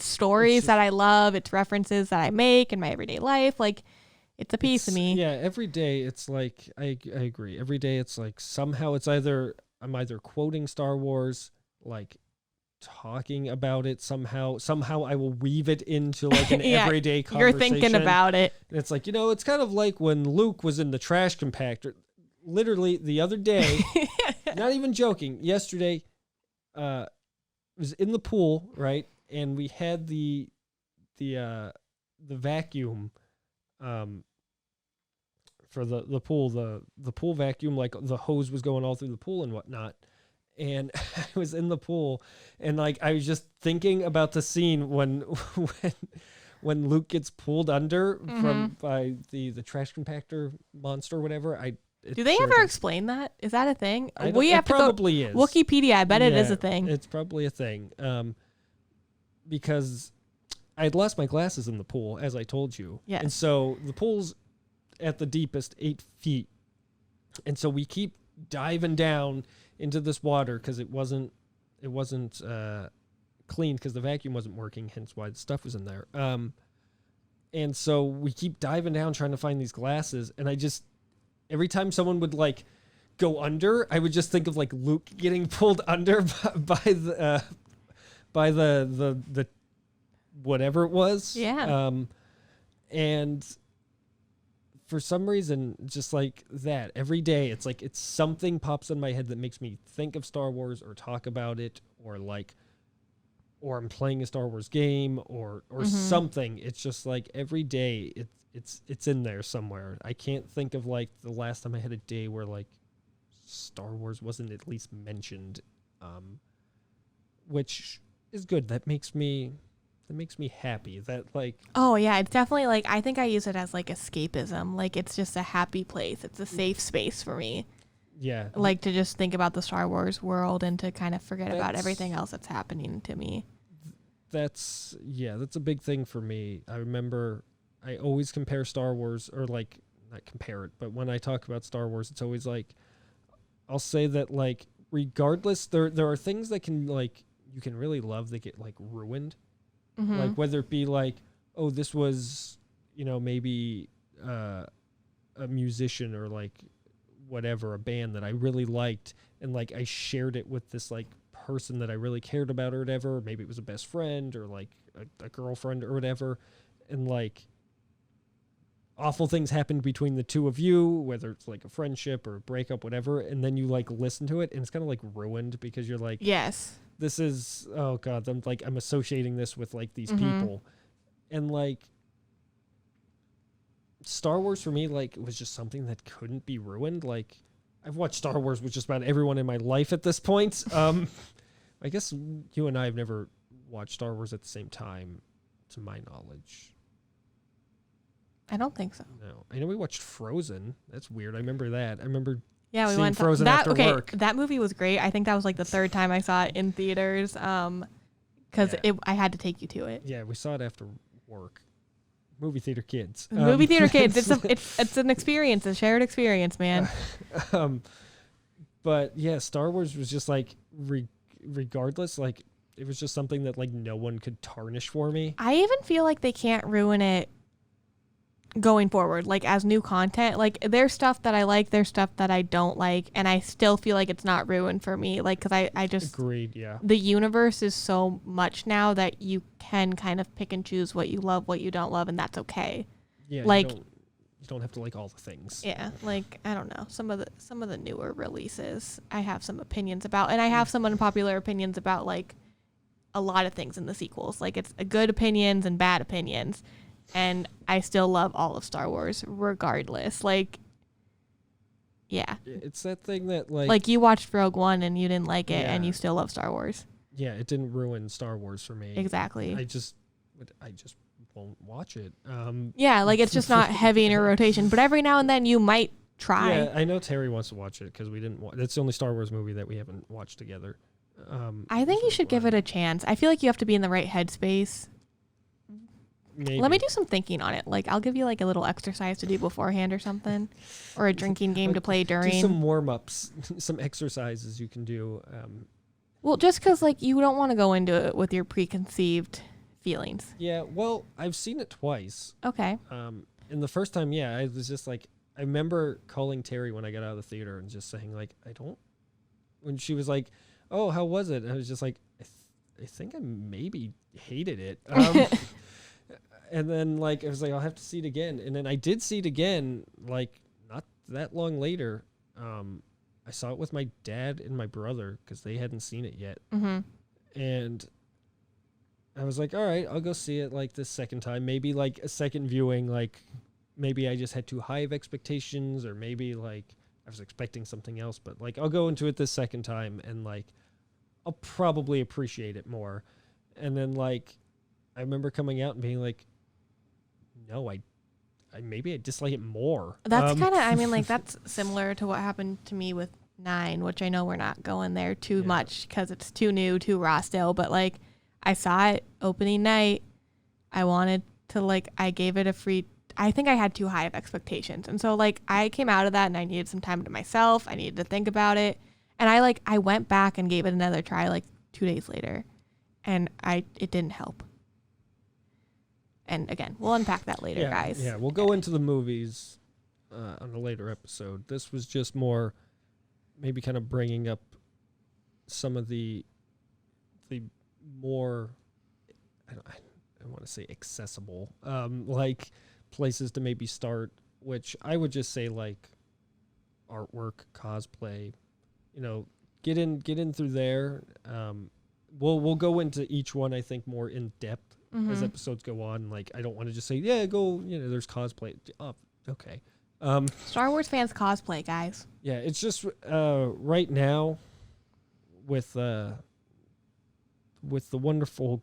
stories that I love, it's references that I make in my everyday life. Like it's a piece of me. Yeah, every day it's like I agree. Every day it's like somehow I'm either quoting Star Wars, like talking about it somehow I will weave it into like an everyday conversation. You're thinking about it. And it's like, it's kind of like when Luke was in the trash compactor. Literally the other day, not even joking, yesterday, was in the pool, right? And we had the vacuum for the pool, the pool vacuum, like the hose was going all through the pool and whatnot. And I was in the pool, and like I was just thinking about the scene when Luke gets pulled under by the trash compactor monster or whatever. Do they ever explain that? Is that a thing? We have to probably is. Wikipedia. I bet it is a thing. It's probably a thing. Because I'd lost my glasses in the pool, as I told you. Yes. And so the pool's at the deepest 8 feet, and so we keep diving down into this water because it wasn't clean because the vacuum wasn't working, hence why the stuff was in there. And so we keep diving down trying to find these glasses, and I just every time someone would like go under, I would just think of like Luke getting pulled under by the whatever it was. Yeah. And for some reason, just like that, every day, it's like something pops in my head that makes me think of Star Wars or talk about it, or I'm playing a Star Wars game or something. It's just like every day it's in there somewhere. I can't think of like the last time I had a day where like Star Wars wasn't at least mentioned, which is good. That makes me happy that like, oh yeah, it's definitely like, I think I use it as like escapism. Like it's just a happy place. It's a safe space for me. Yeah. Like to just think about the Star Wars world and to kind of forget about everything else that's happening to me. That's a big thing for me. I remember I always compare Star Wars, or like not compare it, but when I talk about Star Wars, it's always like, I'll say that like regardless, there are things that can like, you can really love that get like ruined. Like whether it be like, oh, this was, maybe a musician or like whatever, a band that I really liked, and like I shared it with this like person that I really cared about or whatever. Maybe it was a best friend or like a girlfriend or whatever, and like awful things happened between the two of you, whether it's like a friendship or a breakup, whatever, and then you like listen to it and it's kind of like ruined because you're like, yes, this is, oh God, I'm associating this with like these people. And like, Star Wars for me, like, was just something that couldn't be ruined. Like, I've watched Star Wars with just about everyone in my life at this point. I guess you and I have never watched Star Wars at the same time, to my knowledge. I don't think so. No, I know we watched Frozen. That's weird. I remember that. I remember we seeing went Frozen after work. That movie was great. I think that was like the third time I saw it in theaters. Because I had to take you to it. Yeah, we saw it after work. Movie theater kids. Movie theater kids. It's an experience, a shared experience, man. But yeah, Star Wars was just like, regardless, like it was just something that like no one could tarnish for me. I even feel like they can't ruin it going forward, like as new content. Like there's stuff that I like, there's stuff that I don't like, and I still feel like it's not ruined for me. Like, because I just agreed. Yeah, the universe is so much now that you can kind of pick and choose what you love, what you don't love, and that's okay. Yeah, like you don't have to like all the things. Yeah, like I don't know, some of the newer releases I have some opinions about, and I have some unpopular opinions about like a lot of things in the sequels. Like it's good opinions and bad opinions. And I still love all of Star Wars regardless. Like, yeah. It's that thing that like... Like, you watched Rogue One and you didn't like it, and you still love Star Wars. Yeah, it didn't ruin Star Wars for me. Exactly. I just won't watch it. Yeah, like, it's just not heavy in your rotation. But every now and then you might try. Yeah, I know Terry wants to watch it because we didn't watch... That's the only Star Wars movie that we haven't watched together. I think you should give it a chance. I feel like you have to be in the right headspace. Maybe. Let me do some thinking on it. Like, I'll give you like a little exercise to do beforehand or something, or a drinking game to play during. Do some warm-ups, some exercises you can do. Well, just because like you don't want to go into it with your preconceived feelings. Yeah, well, I've seen it twice. Okay. And the first time, yeah, I was just like, I remember calling Terry when I got out of the theater and just saying like, when she was like, oh, how was it? And I was just like, I think I maybe hated it. And then, like, I was like, I'll have to see it again. And then I did see it again, like, not that long later. I saw it with my dad and my brother because they hadn't seen it yet. Mm-hmm. And I was like, all right, I'll go see it, like, this second time. Maybe, like, a second viewing, like, maybe I just had too high of expectations, or maybe, like, I was expecting something else. But, like, I'll go into it this second time, and, like, I'll probably appreciate it more. And then, like, I remember coming out and being like, no, I maybe I dislike it more. That's kind of, I mean, like, that's similar to what happened to me with 9, which I know we're not going there too much because it's too new, too raw still. But, like, I saw it opening night. I wanted to, like, I gave it I think I had too high of expectations. And so, like, I came out of that and I needed some time to myself. I needed to think about it. And I went back and gave it another try, like, 2 days later. And it didn't help. And again, we'll unpack that later, guys. Yeah, we'll go into the movies on a later episode. This was just more maybe kind of bringing up some of the more, I don't want to say accessible, like places to maybe start, which I would just say like artwork, cosplay, get in through there. We'll go into each one, I think, more in depth. Mm-hmm. As episodes go on. Like, I don't want to just say, yeah, go, there's cosplay. Oh, okay. Star Wars fans cosplay, guys. Yeah, it's just right now with the wonderful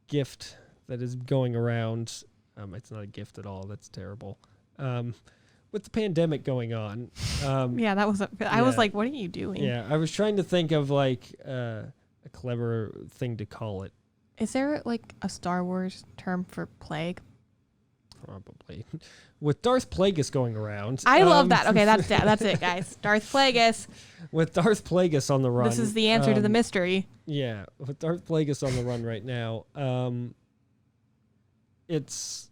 gift that is going around. It's not a gift at all. That's terrible. With the pandemic going on. Yeah, that was I was like, what are you doing? Yeah, I was trying to think of like a clever thing to call it. Is there like a Star Wars term for plague? Probably. With Darth Plagueis going around. I love that. Okay, that's it, guys. Darth Plagueis. With Darth Plagueis on the run. This is the answer to the mystery. Yeah, with Darth Plagueis on the run right now, it's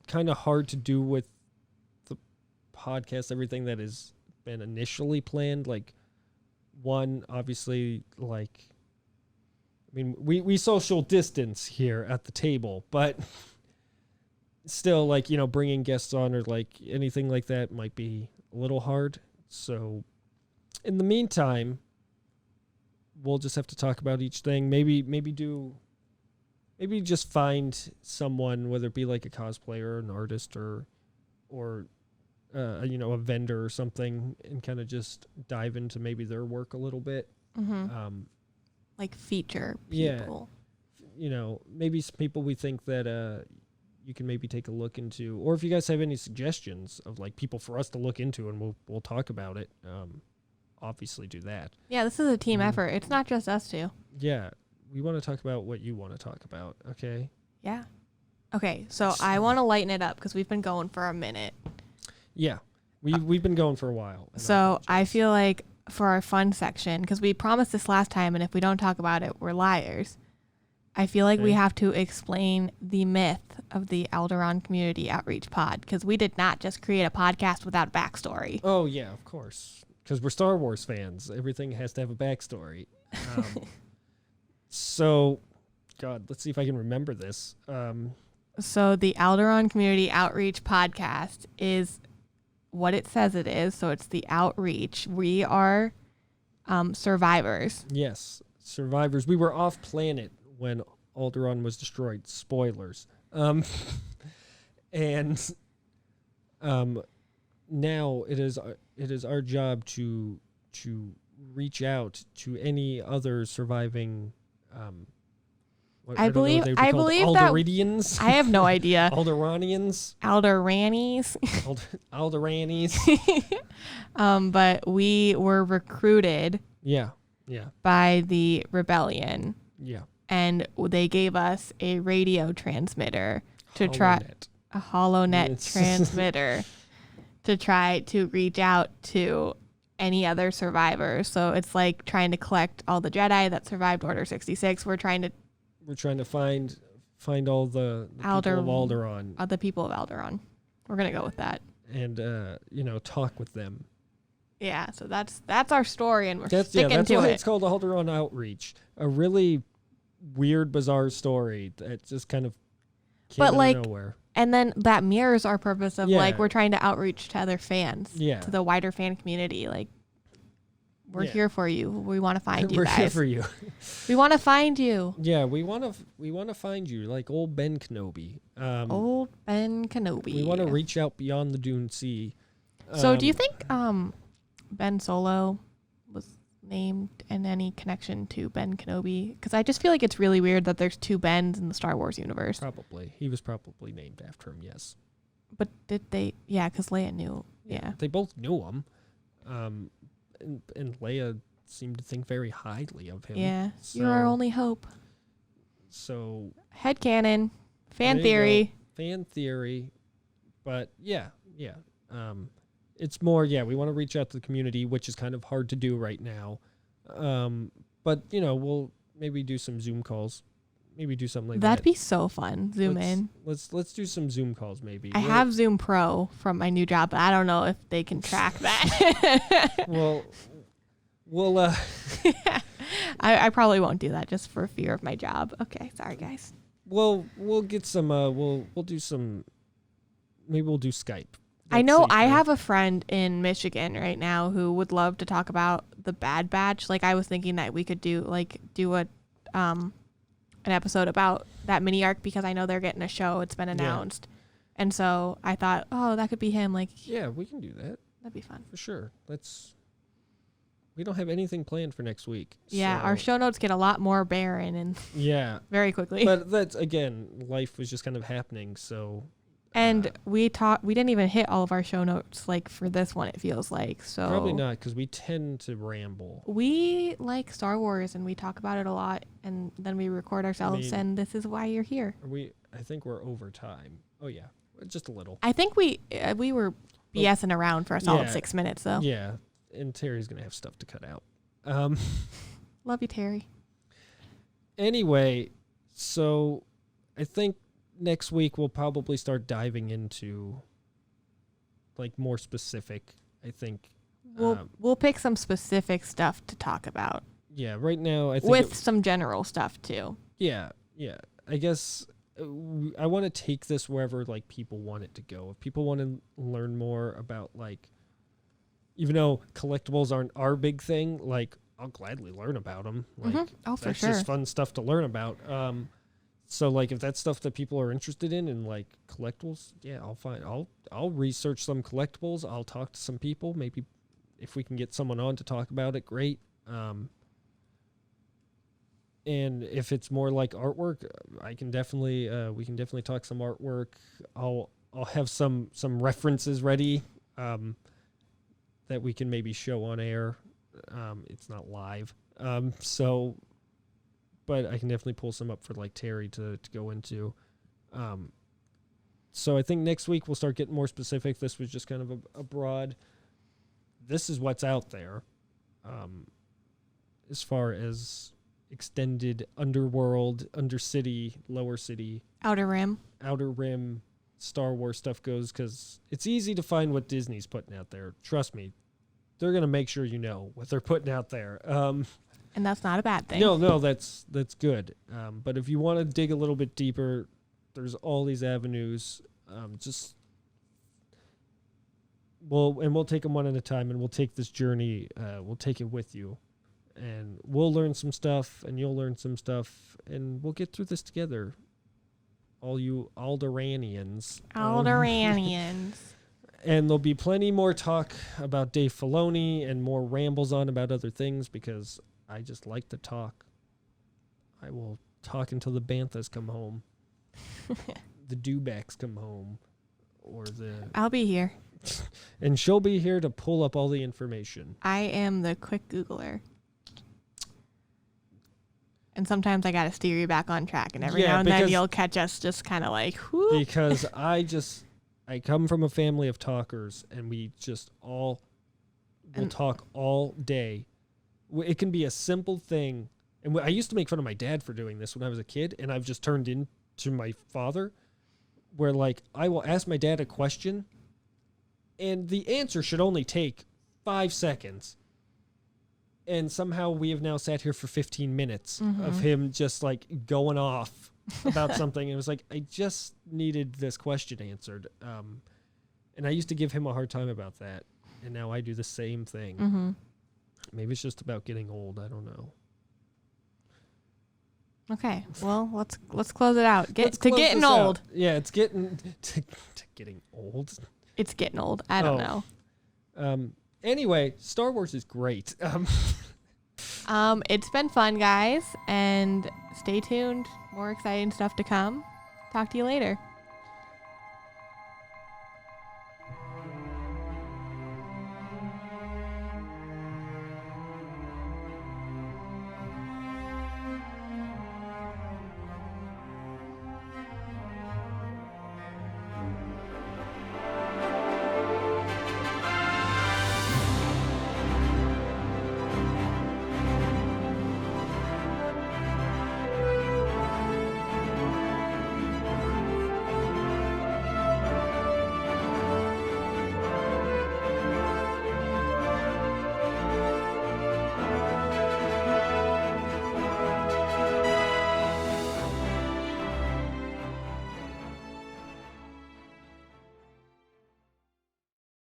kind of hard to do with the podcast, everything that has been initially planned. Like, one, obviously, like, I mean, we social distance here at the table, but still, like, bringing guests on or like anything like that might be a little hard. So in the meantime, we'll just have to talk about each thing. Maybe maybe just find someone, whether it be like a cosplayer or an artist or a vendor or something, and kind of just dive into maybe their work a little bit. Like feature people. Yeah. Maybe some people we think that you can maybe take a look into, or if you guys have any suggestions of like people for us to look into, and we'll talk about it. Obviously do that. Yeah, this is a team effort. It's not just us two. Yeah. We want to talk about what you want to talk about. Okay. Yeah. Okay. So I want to lighten it up because we've been going for a minute. Yeah. We've been going for a while. So I feel like for our fun section, because we promised this last time, and if we don't talk about it, we're liars. I feel like we have to explain the myth of the Alderaan Community Outreach Pod, because we did not just create a podcast without a backstory. Oh, yeah, of course. Because we're Star Wars fans. Everything has to have a backstory. So, God, let's see if I can remember this. So the Alderaan Community Outreach Podcast is what it says it is. So it's the outreach. We are survivors. Yes, survivors. We were off planet when Alderaan was destroyed. Spoilers. And now it is our job to reach out to any other surviving. I believe that Alderaanians. I have no idea. Alderaanians. Alderanis. Alderanis. But we were recruited. Yeah. By the rebellion. Yeah. And they gave us a radio transmitter to try a HoloNet transmitter to try to reach out to any other survivors. So it's like trying to collect all the Jedi that survived Order 66. We're trying to find all the people of Alderaan. The people of Alderaan. We're gonna go with that. And talk with them. Yeah, so that's our story, and we're sticking to it. That's why it's called the Alderaan Outreach. A really weird, bizarre story that just kind of came out of nowhere. And then that mirrors our purpose of we're trying to outreach to other fans, to the wider fan community. Like, we're here for you. We want to find you guys. We're here for you. We want to find you. Yeah, we want to find you, like old Ben Kenobi. Old Ben Kenobi. We want to reach out beyond the Dune Sea. So, do you think Ben Solo was named in any connection to Ben Kenobi? Because I just feel like it's really weird that there's two Bens in the Star Wars universe. Probably. He was probably named after him, yes. But did they? Yeah, because Leia knew. Yeah. They both knew him. And Leia seemed to think very highly of him. Yeah. So, you're our only hope. So. Headcanon. Fan theory. Fan theory. But, yeah. It's more, we want to reach out to the community, which is kind of hard to do right now. But, we'll maybe do some Zoom calls. Maybe do something like that. That'd be so fun. Zoom in. Let's do some Zoom calls maybe. I have Zoom Pro from my new job, but I don't know if they can track that. We'll I probably won't do that just for fear of my job. Okay, sorry guys. We'll get some we'll do some, maybe we'll do Skype. I know I have a friend in Michigan right now who would love to talk about the Bad Batch. Like, I was thinking that we could do an episode about that mini arc, because I know they're getting a show. It's been announced. Yeah. And so I thought, that could be him. Like, yeah, we can do that. That'd be fun. For sure. We don't have anything planned for next week. Yeah, our show notes get a lot more barren and very quickly. But that's, again, life was just kind of happening, so. And we didn't even hit all of our show notes, like, for this one, it feels like. So probably not, because we tend to ramble. We like Star Wars, and we talk about it a lot, and then we record ourselves, and this is why you're here. I think we're over time. Oh, yeah, just a little. I think we were BSing around for a solid 6 minutes, though. Yeah, and Terry's going to have stuff to cut out. Love you, Terry. Anyway, so I think next week we'll probably start diving into, like, more specific, I think. We'll pick some specific stuff to talk about. Yeah, right now I think with some general stuff too. Yeah. I guess I want to take this wherever, like, people want it to go. If people want to learn more about, like, even though collectibles aren't our big thing, like, I'll gladly learn about them. Like, for sure. That's just fun stuff to learn about. So like if that's stuff that people are interested in like collectibles, yeah, I'll research some collectibles. I'll talk to some people. Maybe if we can get someone on to talk about it, great. And if it's more like artwork, I can definitely we can definitely talk some artwork. I'll have some references ready that we can maybe show on air. It's not live. But I can definitely pull some up for like Terry to go into. So I think next week we'll start getting more specific. This was just kind of a broad, this is what's out there. As far as extended underworld, undercity, lower city, Outer Rim Star Wars stuff goes, because it's easy to find what Disney's putting out there. Trust me, they're going to make sure you know what they're putting out there. And that's not a bad thing. No, that's good. But if you want to dig a little bit deeper, there's all these avenues. We'll take them one at a time, and we'll take this journey. We'll take it with you, and we'll learn some stuff, and you'll learn some stuff, and we'll get through this together. All you Alderanians. And there'll be plenty more talk about Dave Filoni and more rambles on about other things, because I just like to talk. I will talk until the Banthas come home. The Dewbacks come home. I'll be here. And she'll be here to pull up all the information. I am the quick Googler. And sometimes I got to steer you back on track. And every now and then you'll catch us just kind of like, whoo. Because I come from a family of talkers, and we just all will talk all day. It can be a simple thing. And I used to make fun of my dad for doing this when I was a kid, and I've just turned into my father, where like I will ask my dad a question, and the answer should only take 5 seconds. And somehow we have now sat here for 15 minutes of him just like going off about something. And it was like, I just needed this question answered. And I used to give him a hard time about that. And now I do the same thing. Mm-hmm. Maybe it's just about getting old. I don't know. Okay. Well, let's close it out. Getting old. Yeah, it's getting to getting old. It's getting old. I don't know. Anyway, Star Wars is great. It's been fun, guys, and stay tuned. More exciting stuff to come. Talk to you later.